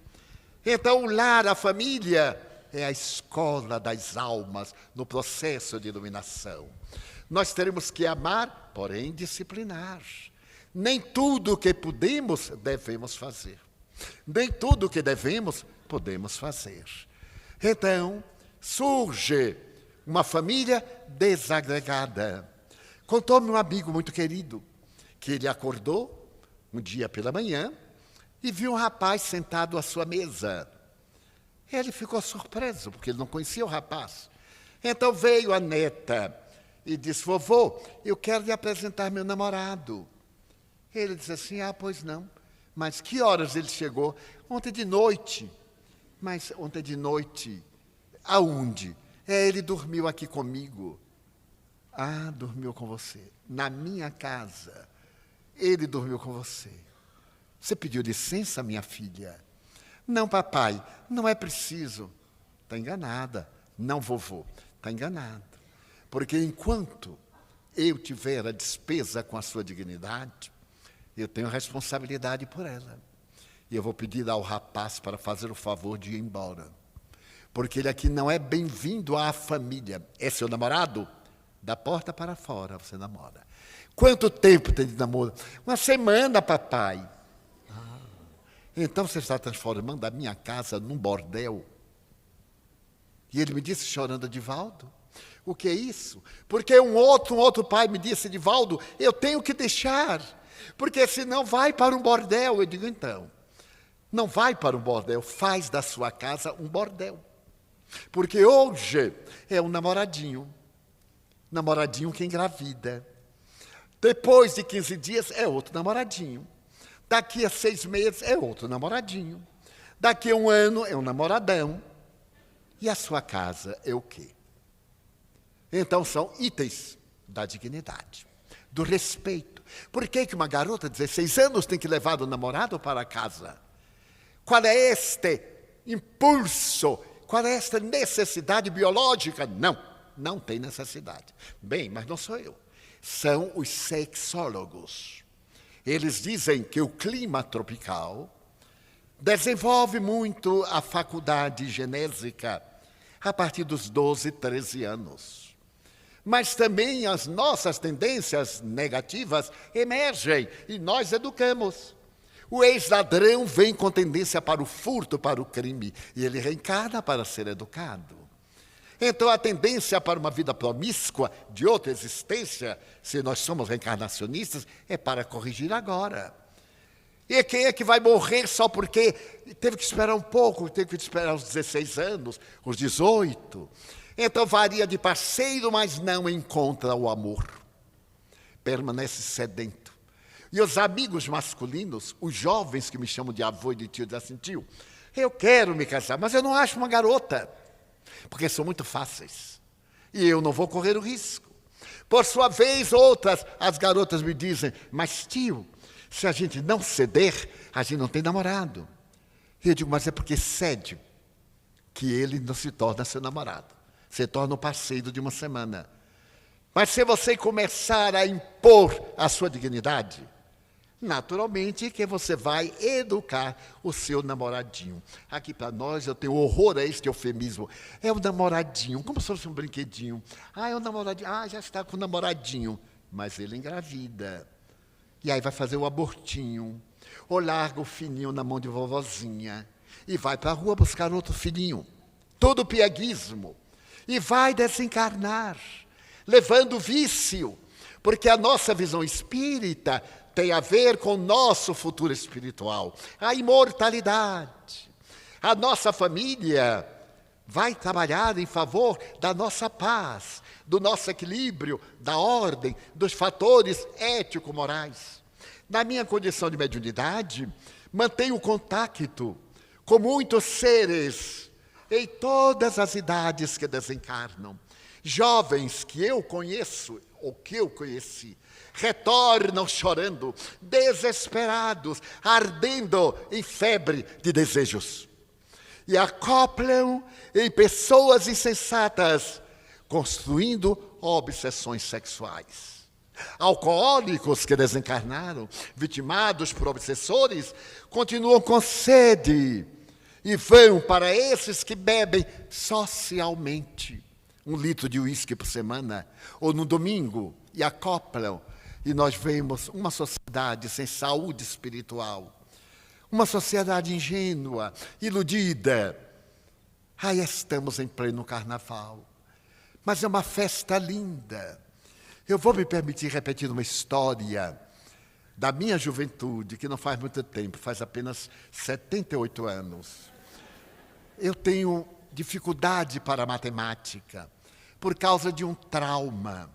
Então, o lar, a família, é a escola das almas no processo de iluminação. Nós teremos que amar, porém disciplinar. Nem tudo o que podemos, devemos fazer. Nem tudo o que devemos, podemos fazer. Então, surge uma família desagregada. Contou-me um amigo muito querido, que ele acordou um dia pela manhã e viu um rapaz sentado à sua mesa. Ele ficou surpreso, porque ele não conhecia o rapaz. Então veio a neta e disse, vovô, eu quero lhe apresentar meu namorado. Ele disse assim, pois não. Mas que horas ele chegou? Ontem de noite. Mas ontem de noite, aonde? Ele dormiu aqui comigo. Ah, dormiu com você. Na minha casa. Ele dormiu com você. Você pediu licença, minha filha? Não, papai, não é preciso. Está enganada. Não, vovô, está enganado. Porque enquanto eu tiver a despesa com a sua dignidade, eu tenho responsabilidade por ela. E eu vou pedir ao rapaz para fazer o favor de ir embora. Porque ele aqui não é bem-vindo à família. É seu namorado? Da porta para fora você namora. Quanto tempo tem de namoro? 1 semana, papai. Então você está transformando a minha casa num bordel. E ele me disse chorando, Edivaldo, o que é isso? Porque um outro pai me disse, Edivaldo, eu tenho que deixar, porque senão vai para um bordel. Eu digo, então, não vai para um bordel, faz da sua casa um bordel. Porque hoje é um namoradinho que engravida. Depois de 15 dias é outro namoradinho. Daqui a 6 meses é outro namoradinho. Daqui a 1 ano é um namoradão. E a sua casa é o quê? Então são itens da dignidade, do respeito. Por que uma garota de 16 anos tem que levar o namorado para casa? Qual é este impulso? Qual é esta necessidade biológica? Não tem necessidade. Bem, mas não sou eu. São os sexólogos. Eles dizem que o clima tropical desenvolve muito a faculdade genésica a partir dos 12, 13 anos. Mas também as nossas tendências negativas emergem e nós educamos. O ex-ladrão vem com tendência para o furto, para o crime, e ele reencarna para ser educado. Então, a tendência para uma vida promíscua de outra existência, se nós somos reencarnacionistas, é para corrigir agora. E quem é que vai morrer só porque teve que esperar um pouco, teve que esperar os 16 anos, os 18? Então, varia de parceiro, mas não encontra o amor. Permanece sedento. E os amigos masculinos, os jovens que me chamam de avô e de tio, dizem assim, tio, eu quero me casar, mas eu não acho uma garota. Porque são muito fáceis, e eu não vou correr o risco. Por sua vez, as garotas me dizem, mas tio, se a gente não ceder, a gente não tem namorado. E eu digo, mas é porque cede, que ele não se torna seu namorado, se torna um parceiro de 1 semana. Mas se você começar a impor a sua dignidade, naturalmente que você vai educar o seu namoradinho. Aqui para nós, eu tenho horror a este eufemismo. É o namoradinho, como se fosse um brinquedinho. É o namoradinho, já está com o namoradinho. Mas ele engravida. E aí vai fazer o abortinho. Ou larga o filhinho na mão de vovozinha. E vai para a rua buscar outro filhinho. Todo pieguismo. E vai desencarnar, levando vício. Porque a nossa visão espírita tem a ver com o nosso futuro espiritual, a imortalidade. A nossa família vai trabalhar em favor da nossa paz, do nosso equilíbrio, da ordem, dos fatores ético-morais. Na minha condição de mediunidade, mantenho contato com muitos seres em todas as idades que desencarnam. Jovens que eu conheço, ou que eu conheci, retornam chorando, desesperados, ardendo em febre de desejos. E acoplam em pessoas insensatas, construindo obsessões sexuais. Alcoólicos que desencarnaram, vitimados por obsessores, continuam com sede e vão para esses que bebem socialmente 1 litro de uísque por semana, ou no domingo, e acoplam. E nós vemos uma sociedade sem saúde espiritual, uma sociedade ingênua, iludida. Estamos em pleno carnaval, mas é uma festa linda. Eu vou me permitir repetir uma história da minha juventude, que não faz muito tempo, faz apenas 78 anos. Eu tenho dificuldade para a matemática, por causa de um trauma.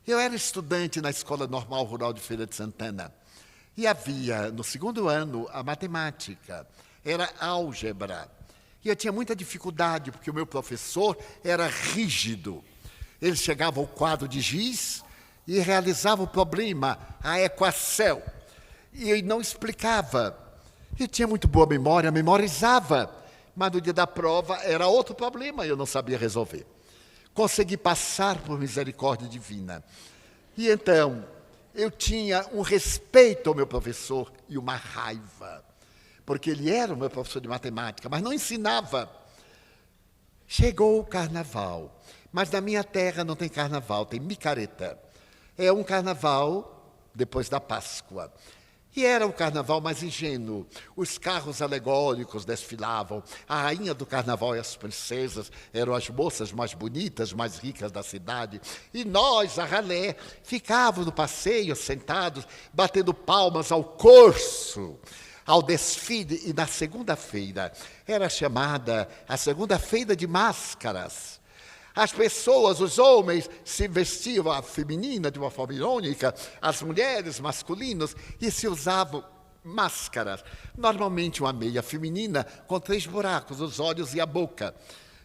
Eu era estudante na Escola Normal Rural de Feira de Santana, e havia, no 2º ano, a matemática, era álgebra. E eu tinha muita dificuldade, porque o meu professor era rígido. Ele chegava ao quadro de giz e realizava o problema, a equação, e ele não explicava. Eu tinha muito boa memória, memorizava, mas no dia da prova era outro problema e eu não sabia resolver. Consegui passar por misericórdia divina. E então, eu tinha um respeito ao meu professor e uma raiva, porque ele era o meu professor de matemática, mas não ensinava. Chegou o carnaval, Mas na minha terra não tem carnaval, tem micareta. É um carnaval depois da Páscoa. E era um carnaval mais ingênuo. Os carros alegóricos desfilavam. A rainha do carnaval e as princesas eram as moças mais bonitas, mais ricas da cidade. E nós, a ralé, ficávamos no passeio, sentados, batendo palmas ao corso, ao desfile. E na segunda-feira, era chamada a segunda-feira de máscaras. As pessoas, os homens, se vestiam a feminina de uma forma irônica, as mulheres masculinas, e se usavam máscaras. Normalmente uma meia feminina com 3 buracos, os olhos e a boca.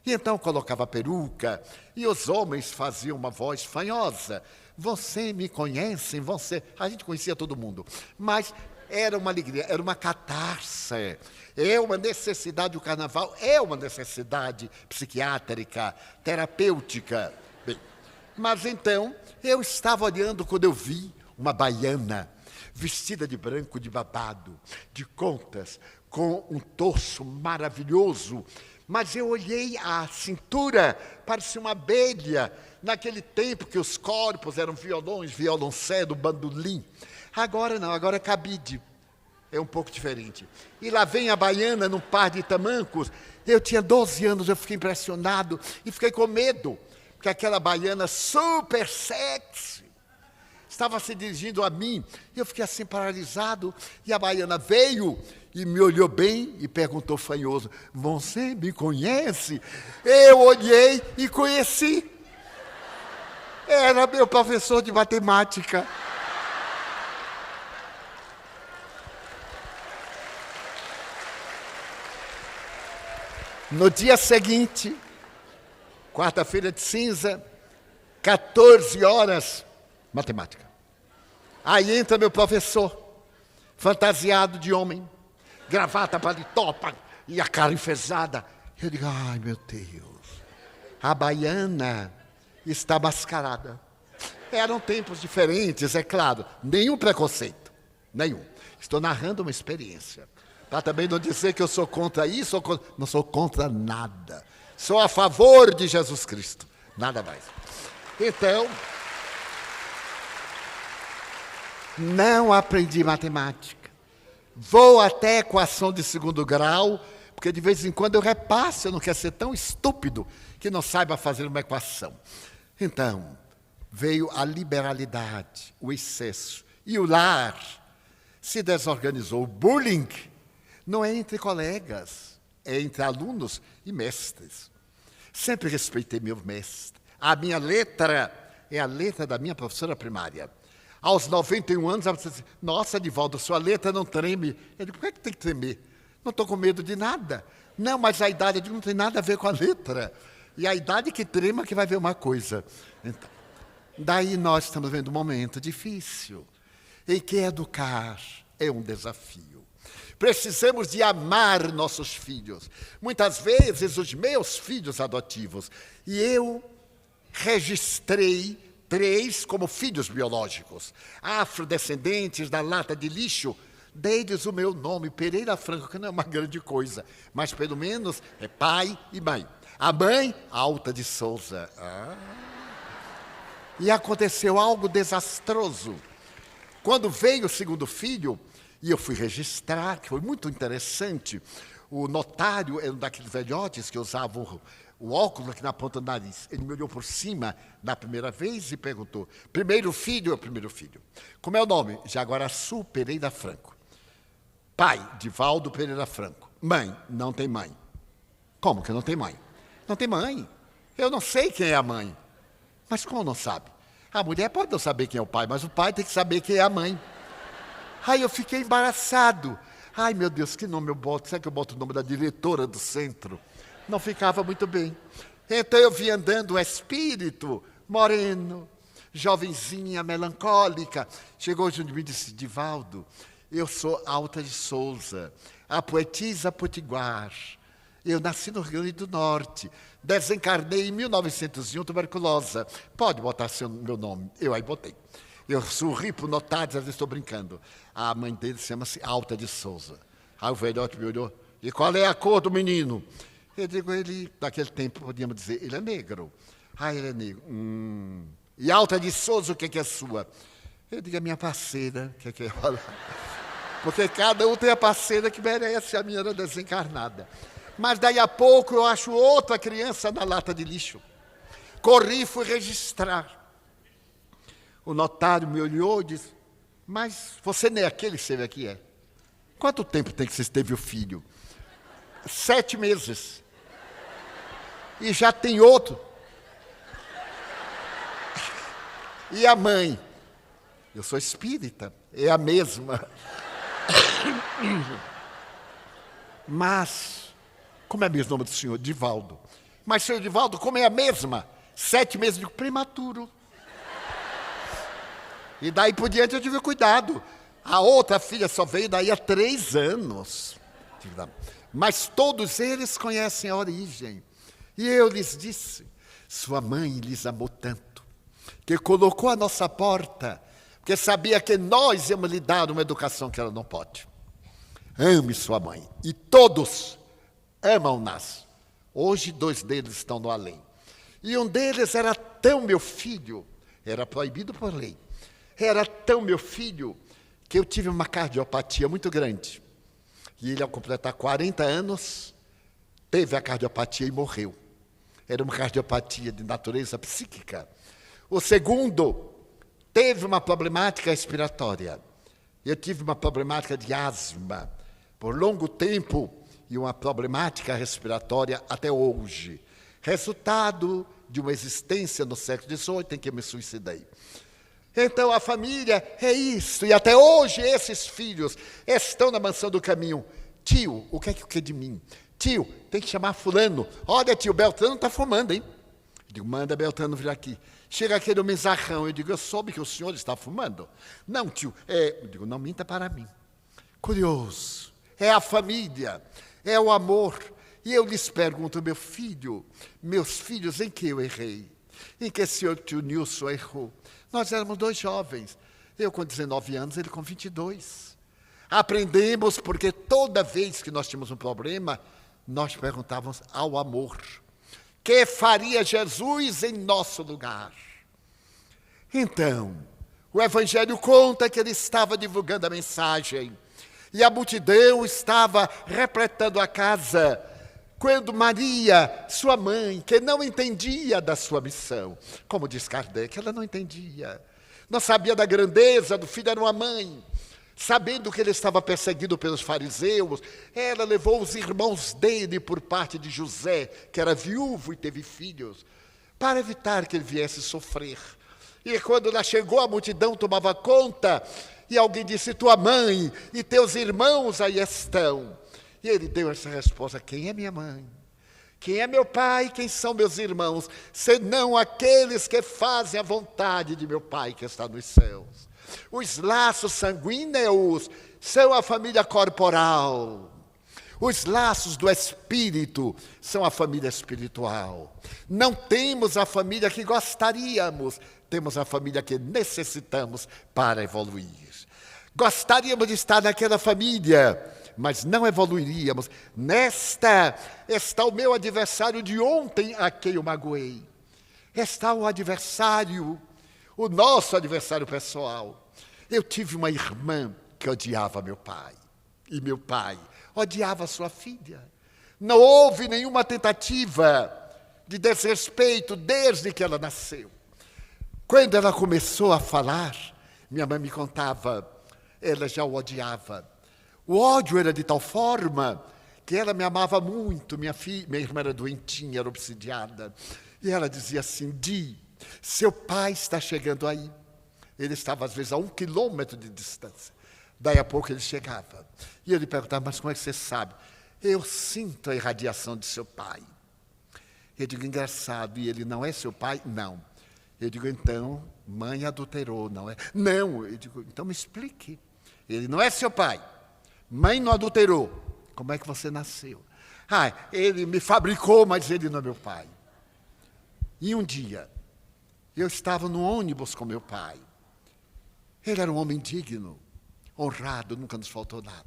E então colocava peruca, e os homens faziam uma voz fanhosa. Você me conhece? Você... A gente conhecia todo mundo, mas era uma alegria, era uma catarse. É uma necessidade, o carnaval é uma necessidade psiquiátrica, terapêutica. Bem, mas então, eu estava olhando quando eu vi uma baiana vestida de branco de babado, de contas, com um torso maravilhoso. Mas eu olhei a cintura, parecia uma abelha, naquele tempo que os corpos eram violões, violoncelo, bandolim. Agora não, agora é cabide. É um pouco diferente. E lá vem a baiana num par de tamancos. Eu tinha 12 anos, eu fiquei impressionado e fiquei com medo, porque aquela baiana super sexy estava se dirigindo a mim. Eu fiquei assim paralisado, e a baiana veio e me olhou bem e perguntou fanhoso: você me conhece? Eu olhei e conheci. Era meu professor de matemática. No dia seguinte, quarta-feira de cinza, 14 horas, matemática. Aí entra meu professor, fantasiado de homem, gravata, paletó, e a cara enfesada. Eu digo: ai, meu Deus, a baiana está mascarada. Eram tempos diferentes, é claro, nenhum preconceito, nenhum. Estou narrando uma experiência. Para também não dizer que eu sou contra isso, não sou contra nada. Sou a favor de Jesus Cristo, nada mais. Então, não aprendi matemática. Vou até equação de 2º grau, porque de vez em quando eu repasso, eu não quero ser tão estúpido que não saiba fazer uma equação. Então, veio a liberalidade, o excesso, e o lar se desorganizou. O bullying não é entre colegas, é entre alunos e mestres. Sempre respeitei meu mestre. A minha letra é a letra da minha professora primária. Aos 91 anos, ela disse assim: nossa, Divaldo, sua letra não treme. Eu digo: por que tem que tremer? Não estou com medo de nada. Não, mas a idade, eu digo, não tem nada a ver com a letra. E a idade que trema que vai ver uma coisa. Então, daí nós estamos vendo um momento difícil, em que educar é um desafio. Precisamos de amar nossos filhos. Muitas vezes, os meus filhos adotivos, e eu registrei 3 como filhos biológicos, afrodescendentes da lata de lixo, dei-lhes o meu nome, Pereira Franco, que não é uma grande coisa, mas pelo menos é pai e mãe. A mãe, Alta de Souza. E aconteceu algo desastroso. Quando veio o 2º filho, e eu fui registrar, que foi muito interessante, o notário era um daqueles velhotes que usavam o óculos aqui na ponta do nariz. Ele me olhou por cima na primeira vez e perguntou: primeiro filho? Primeiro filho. Como é o nome? Jaguaraçu Pereira Franco. Pai, Divaldo Pereira Franco. Mãe, não tem mãe. Como que não tem mãe? Não tem mãe. Eu não sei quem é a mãe. Mas como não sabe? A mulher pode não saber quem é o pai, mas o pai tem que saber quem é a mãe. Aí eu fiquei embaraçado. Ai, meu Deus, que nome eu boto? Será que eu boto o nome da diretora do centro? Não ficava muito bem. Então eu vi andando um espírito moreno, jovenzinha, melancólica. Chegou junto de mim e disse: Divaldo, eu sou Alta de Souza, a poetisa potiguar. Eu nasci no Rio Grande do Norte, desencarnei em 1901, tuberculosa. Pode botar meu nome. Eu aí botei. Eu sorri para o notário, às vezes estou brincando. A mãe dele chama-se Alta de Souza. Aí o velhote me olhou: e qual é a cor do menino? Eu digo: ele, naquele tempo, podíamos dizer, ele é negro. Ah, ele é negro. E Alta de Souza, o que é sua? Eu digo, a minha parceira, o que é ela? Porque cada um tem a parceira que merece, a minha era desencarnada. Mas daí a pouco eu acho outra criança na lata de lixo. Corri e fui registrar. O notário me olhou e disse, mas você não é aquele que esteve aqui, é? Quanto tempo tem que você teve o filho? 7 meses. E já tem outro. E a mãe? Eu sou espírita, é a mesma. Mas, como é mesmo o nome do senhor? Divaldo. Mas, senhor Divaldo, como é a mesma? 7 meses de prematuro. E daí por diante eu tive cuidado. A outra filha só veio daí há 3 anos. Mas todos eles conhecem a origem. E eu lhes disse, sua mãe lhes amou tanto, que colocou à nossa porta, porque sabia que nós íamos lhe dar uma educação que ela não pode. Ame sua mãe. E todos amam-nas. Hoje 2 deles estão no além. E um deles era tão meu filho, era proibido por lei, era tão meu filho, que eu tive uma cardiopatia muito grande. E ele, ao completar 40 anos, teve a cardiopatia e morreu. Era uma cardiopatia de natureza psíquica. O segundo teve uma problemática respiratória. Eu tive uma problemática de asma por longo tempo e uma problemática respiratória até hoje. Resultado de uma existência no século XVIII em que eu me suicidei. Então a família é isso. E até hoje esses filhos estão na mansão do caminho. Tio, o que é que quer de mim? Tio, tem que chamar fulano. Olha, tio, Beltrano está fumando, hein? Eu digo, manda Beltrano vir aqui. Chega aquele mensarrão, eu digo, eu soube que o senhor está fumando. Não, tio, eu digo, não minta para mim. Curioso, é a família, é o amor. E eu lhes pergunto, meu filho, meus filhos, em que eu errei? Em que o senhor tio Nilson errou? Nós éramos 2 jovens, eu com 19 anos, ele com 22. Aprendemos porque toda vez que nós tínhamos um problema, nós perguntávamos ao amor. Que faria Jesus em nosso lugar? Então, o Evangelho conta que ele estava divulgando a mensagem e a multidão estava repletando a casa, quando Maria, sua mãe, que não entendia da sua missão, como diz Kardec, ela não entendia, não sabia da grandeza do filho, era uma mãe. Sabendo que ele estava perseguido pelos fariseus, ela levou os irmãos dele por parte de José, que era viúvo e teve filhos, para evitar que ele viesse sofrer. E quando ela chegou, a multidão tomava conta, e alguém disse, tua mãe e teus irmãos aí estão. E ele deu essa resposta, quem é minha mãe? Quem é meu pai? Quem são meus irmãos? Senão aqueles que fazem a vontade de meu pai que está nos céus. Os laços sanguíneos são a família corporal. Os laços do espírito são a família espiritual. Não temos a família que gostaríamos, temos a família que necessitamos para evoluir. Gostaríamos de estar naquela família, mas não evoluiríamos. Nesta está o meu adversário de ontem, a quem eu magoei. Está o adversário, o nosso adversário pessoal. Eu tive uma irmã que odiava meu pai. E meu pai odiava sua filha. Não houve nenhuma tentativa de desrespeito desde que ela nasceu. Quando ela começou a falar, minha mãe me contava, ela já o odiava. O ódio era de tal forma que ela me amava muito. Minha irmã era doentinha, era obsidiada. E ela dizia assim, Di, seu pai está chegando aí. Ele estava, às vezes, a 1 quilômetro de distância. Daí a pouco ele chegava. E eu lhe perguntava, mas como é que você sabe? Eu sinto a irradiação de seu pai. Eu digo, engraçado, e ele não é seu pai? Não. Eu digo, então, mãe adulterou, não é? Não. Eu digo, então me explique. Ele não é seu pai. Mãe não adulterou. Como é que você nasceu? Ah, ele me fabricou, mas ele não é meu pai. E um dia, eu estava no ônibus com meu pai. Ele era um homem digno, honrado, nunca nos faltou nada.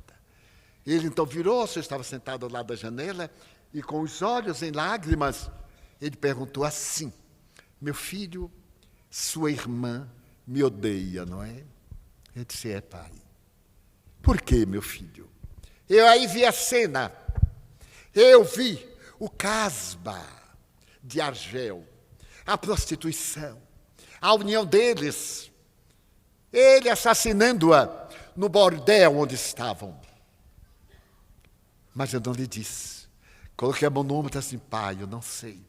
Ele então virou-se, eu estava sentado ao lado da janela, e com os olhos em lágrimas, ele perguntou assim, meu filho, sua irmã me odeia, não é? Eu disse, é, pai. Por quê, meu filho? Eu aí vi a cena. Eu vi o casba de Argel, a prostituição, a união deles, ele assassinando-a no bordel onde estavam. Mas eu não lhe disse. Coloquei a mão no ombro e disse assim, pai, eu não sei.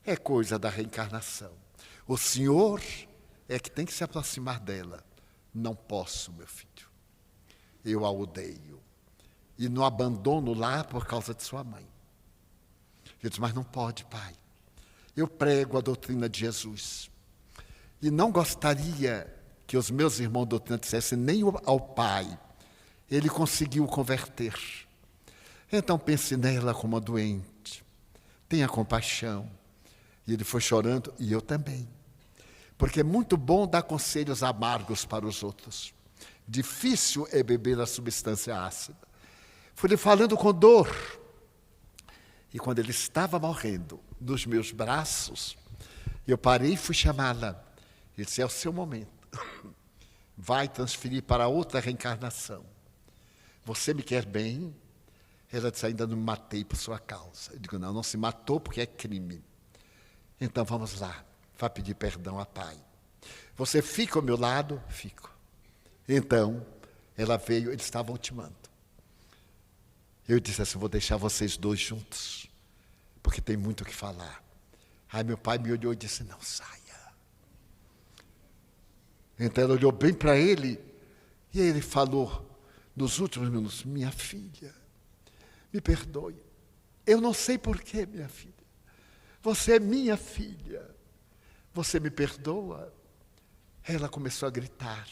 É coisa da reencarnação. O Senhor é que tem que se aproximar dela. Não posso, meu filho. Eu a odeio. E não abandono lá por causa de sua mãe. Eu disse, mas não pode, pai. Eu prego a doutrina de Jesus. E não gostaria que os meus irmãos de doutrina dissessem nem ao pai. Ele conseguiu converter. Então pense nela como uma doente. Tenha compaixão. E ele foi chorando, e eu também. Porque é muito bom dar conselhos amargos para os outros. Difícil é beber a substância ácida. Fui lhe falando com dor. E quando ele estava morrendo nos meus braços, eu parei e fui chamá-la. Ele disse, é o seu momento. Vai transferir para outra reencarnação. Você me quer bem? Ela disse, ainda não me matei por sua causa. Eu digo, não, não se matou porque é crime. Então vamos lá, vá pedir perdão a pai. Você fica ao meu lado? Fico. Então, ela veio, ele estava ultimando. Eu disse assim, vou deixar vocês dois juntos, porque tem muito o que falar. Aí meu pai me olhou e disse, não saia. Então ela olhou bem para ele, e ele falou, nos últimos minutos, minha filha, me perdoe. Eu não sei porquê, minha filha. Você é minha filha. Você me perdoa? Ela começou a gritar.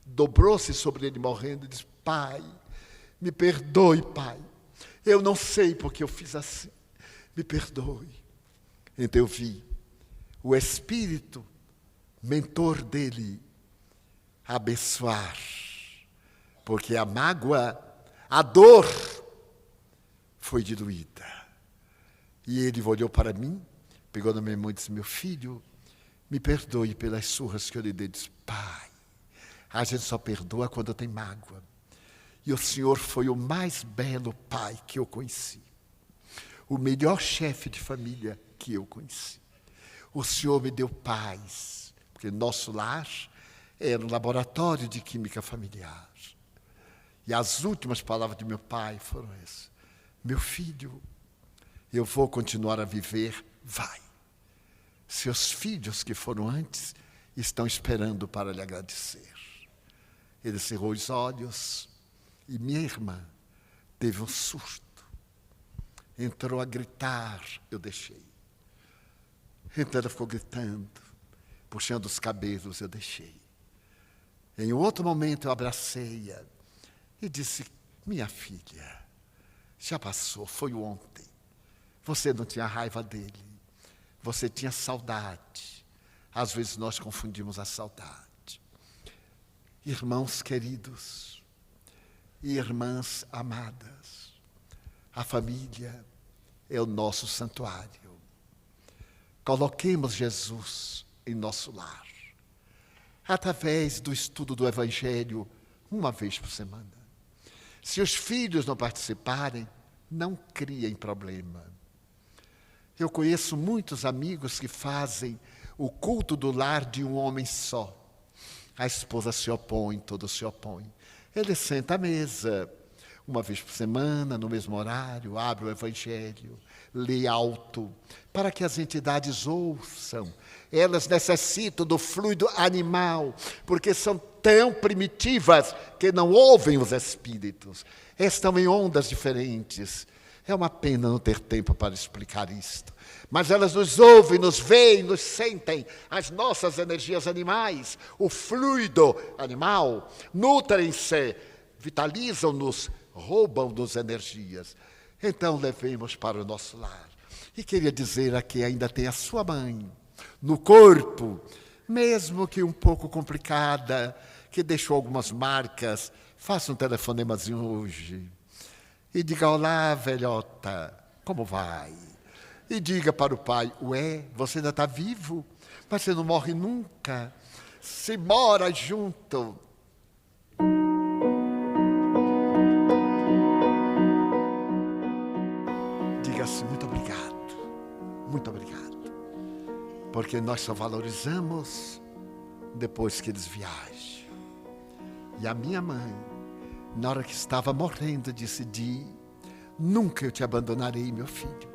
Dobrou-se sobre ele morrendo e disse, pai, me perdoe, pai. Eu não sei porque eu fiz assim. Me perdoe. Então eu vi o Espírito, mentor dele, abençoar. Porque a mágoa, a dor, foi diluída. E ele olhou para mim, pegou na minha mão e disse, meu filho, me perdoe pelas surras que eu lhe dei. Disse, pai, a gente só perdoa quando tem mágoa. E o Senhor foi o mais belo pai que eu conheci. O melhor chefe de família que eu conheci. O Senhor me deu paz, porque nosso lar era um laboratório de química familiar. E as últimas palavras de meu pai foram essas. Meu filho, eu vou continuar a viver, vai. Seus filhos que foram antes estão esperando para lhe agradecer. Ele cerrou os olhos e minha irmã teve um surto. Entrou a gritar, eu deixei. Então ela ficou gritando, puxando os cabelos, eu deixei. Em outro momento eu abracei-a e disse, minha filha, já passou, foi ontem. Você não tinha raiva dele, você tinha saudade. Às vezes nós confundimos a saudade. Irmãos queridos e irmãs amadas, a família é o nosso santuário. Coloquemos Jesus em nosso lar, através do estudo do Evangelho, uma vez por semana. Se os filhos não participarem, não criem problema. Eu conheço muitos amigos que fazem o culto do lar de um homem só. A esposa se opõe, todos se opõem. Ele senta à mesa, uma vez por semana, no mesmo horário, abre o Evangelho, lê alto, para que as entidades ouçam. Elas necessitam do fluido animal, porque são tão primitivas que não ouvem os espíritos. Estão em ondas diferentes. É uma pena não ter tempo para explicar isto. Mas elas nos ouvem, nos veem, nos sentem. As nossas energias animais, o fluido animal, nutrem-se, vitalizam-nos, roubam-nos energias. Então levemos para o nosso lar. E queria dizer aqui, ainda tem a sua mãe, no corpo, mesmo que um pouco complicada, que deixou algumas marcas, faça um telefonemazinho hoje. E diga, olá, velhota, como vai? E diga para o pai: ué, você ainda está vivo, mas você não morre nunca. Se mora junto. Diga assim: muito obrigado, muito obrigado. Porque nós só valorizamos depois que eles viajam. E a minha mãe, na hora que estava morrendo, disse: Di, nunca eu te abandonarei, meu filho.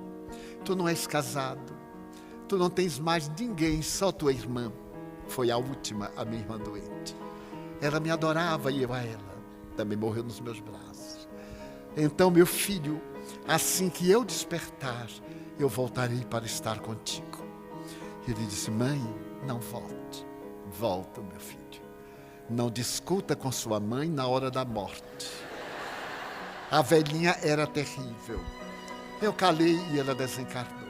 Tu não és casado, tu não tens mais ninguém, só tua irmã. Foi a última, a minha irmã doente. Ela me adorava e eu a ela. Também morreu nos meus braços. Então, meu filho, assim que eu despertar, eu voltarei para estar contigo. Ele disse: mãe, não volte. Volta, meu filho. Não discuta com sua mãe na hora da morte. A velhinha era terrível. Eu calei e ela desencarnou.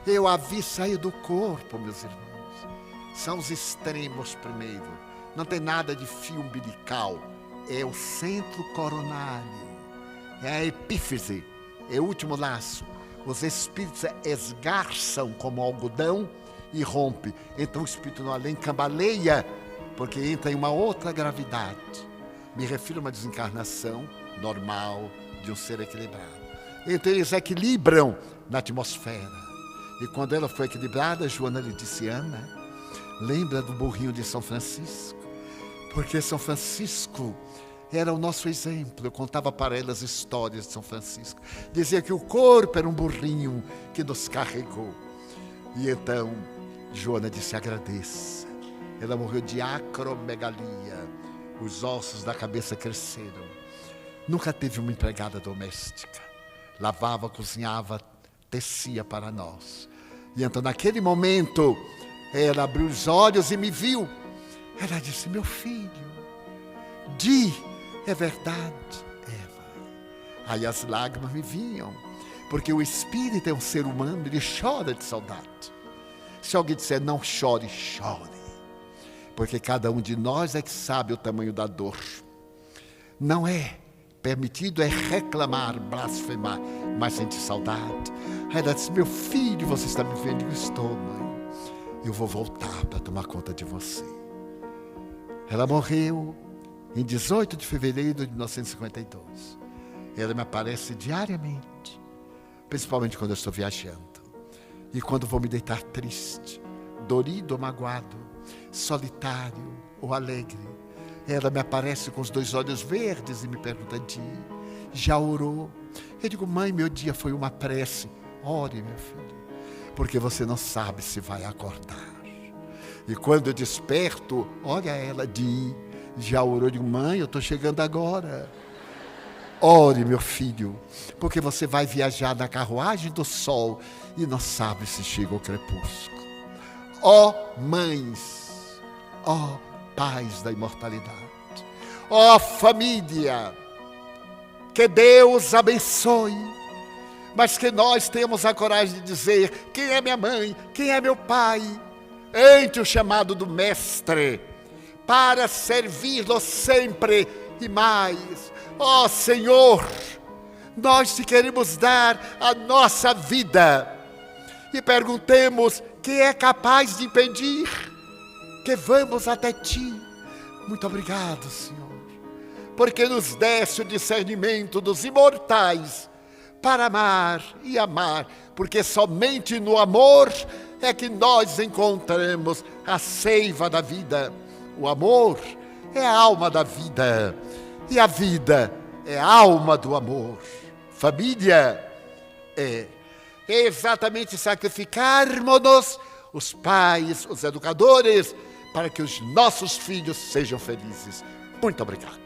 Eu a vi sair do corpo, meus irmãos. São os extremos primeiro. Não tem nada de fio umbilical. É o centro coronário. É a epífise. É o último laço. Os espíritos esgarçam como algodão e rompe. Então o espírito no além cambaleia, porque entra em uma outra gravidade. Me refiro a uma desencarnação normal de um ser equilibrado. Então eles equilibram na atmosfera. E quando ela foi equilibrada, Joana lhe disse: Ana, lembra do burrinho de São Francisco? Porque São Francisco era o nosso exemplo. Eu contava para ela as histórias de São Francisco. Dizia que o corpo era um burrinho que nos carregou. E então Joana disse: agradeça. Ela morreu de acromegalia. Os ossos da cabeça cresceram. Nunca teve uma empregada doméstica. Lavava, cozinhava, tecia para nós. E então naquele momento ela abriu os olhos e me viu. Ela disse: meu filho, Di, é verdade, Eva. Aí as lágrimas me vinham, porque o espírito é um ser humano, ele chora de saudade. Se alguém disser não chore, chore, porque cada um de nós é que sabe o tamanho da dor. Não é permitido é reclamar, blasfemar, mas sentir saudade. Aí ela disse: meu filho, você está me vendo? Eu estou, mãe. Eu vou voltar para tomar conta de você. Ela morreu em 18 de fevereiro de 1952. Ela me aparece diariamente, principalmente quando eu estou viajando. E quando vou me deitar triste, dorido ou magoado, solitário ou alegre, ela me aparece com os 2 olhos verdes e me pergunta: Di, já orou? Eu digo: mãe, meu dia foi uma prece. Ore, meu filho, porque você não sabe se vai acordar. E quando eu desperto, olha ela: Di, já orou? Eu digo: mãe, eu estou chegando agora. Ore, meu filho, porque você vai viajar na carruagem do sol e não sabe se chega o crepúsculo. Ó mães, ó pais da imortalidade, ó família, que Deus abençoe, mas que nós tenhamos a coragem de dizer: quem é minha mãe, quem é meu pai, ante o chamado do Mestre, para servi-lo sempre e mais. Ó Senhor, nós te queremos dar a nossa vida e perguntemos: quem é capaz de impedir que vamos até ti? Muito obrigado, Senhor, porque nos deste o discernimento dos imortais para amar e amar, porque somente no amor é que nós encontramos a seiva da vida. O amor é a alma da vida e a vida é a alma do amor. Família é exatamente sacrificarmos-nos, os pais, os educadores, para que os nossos filhos sejam felizes. Muito obrigado.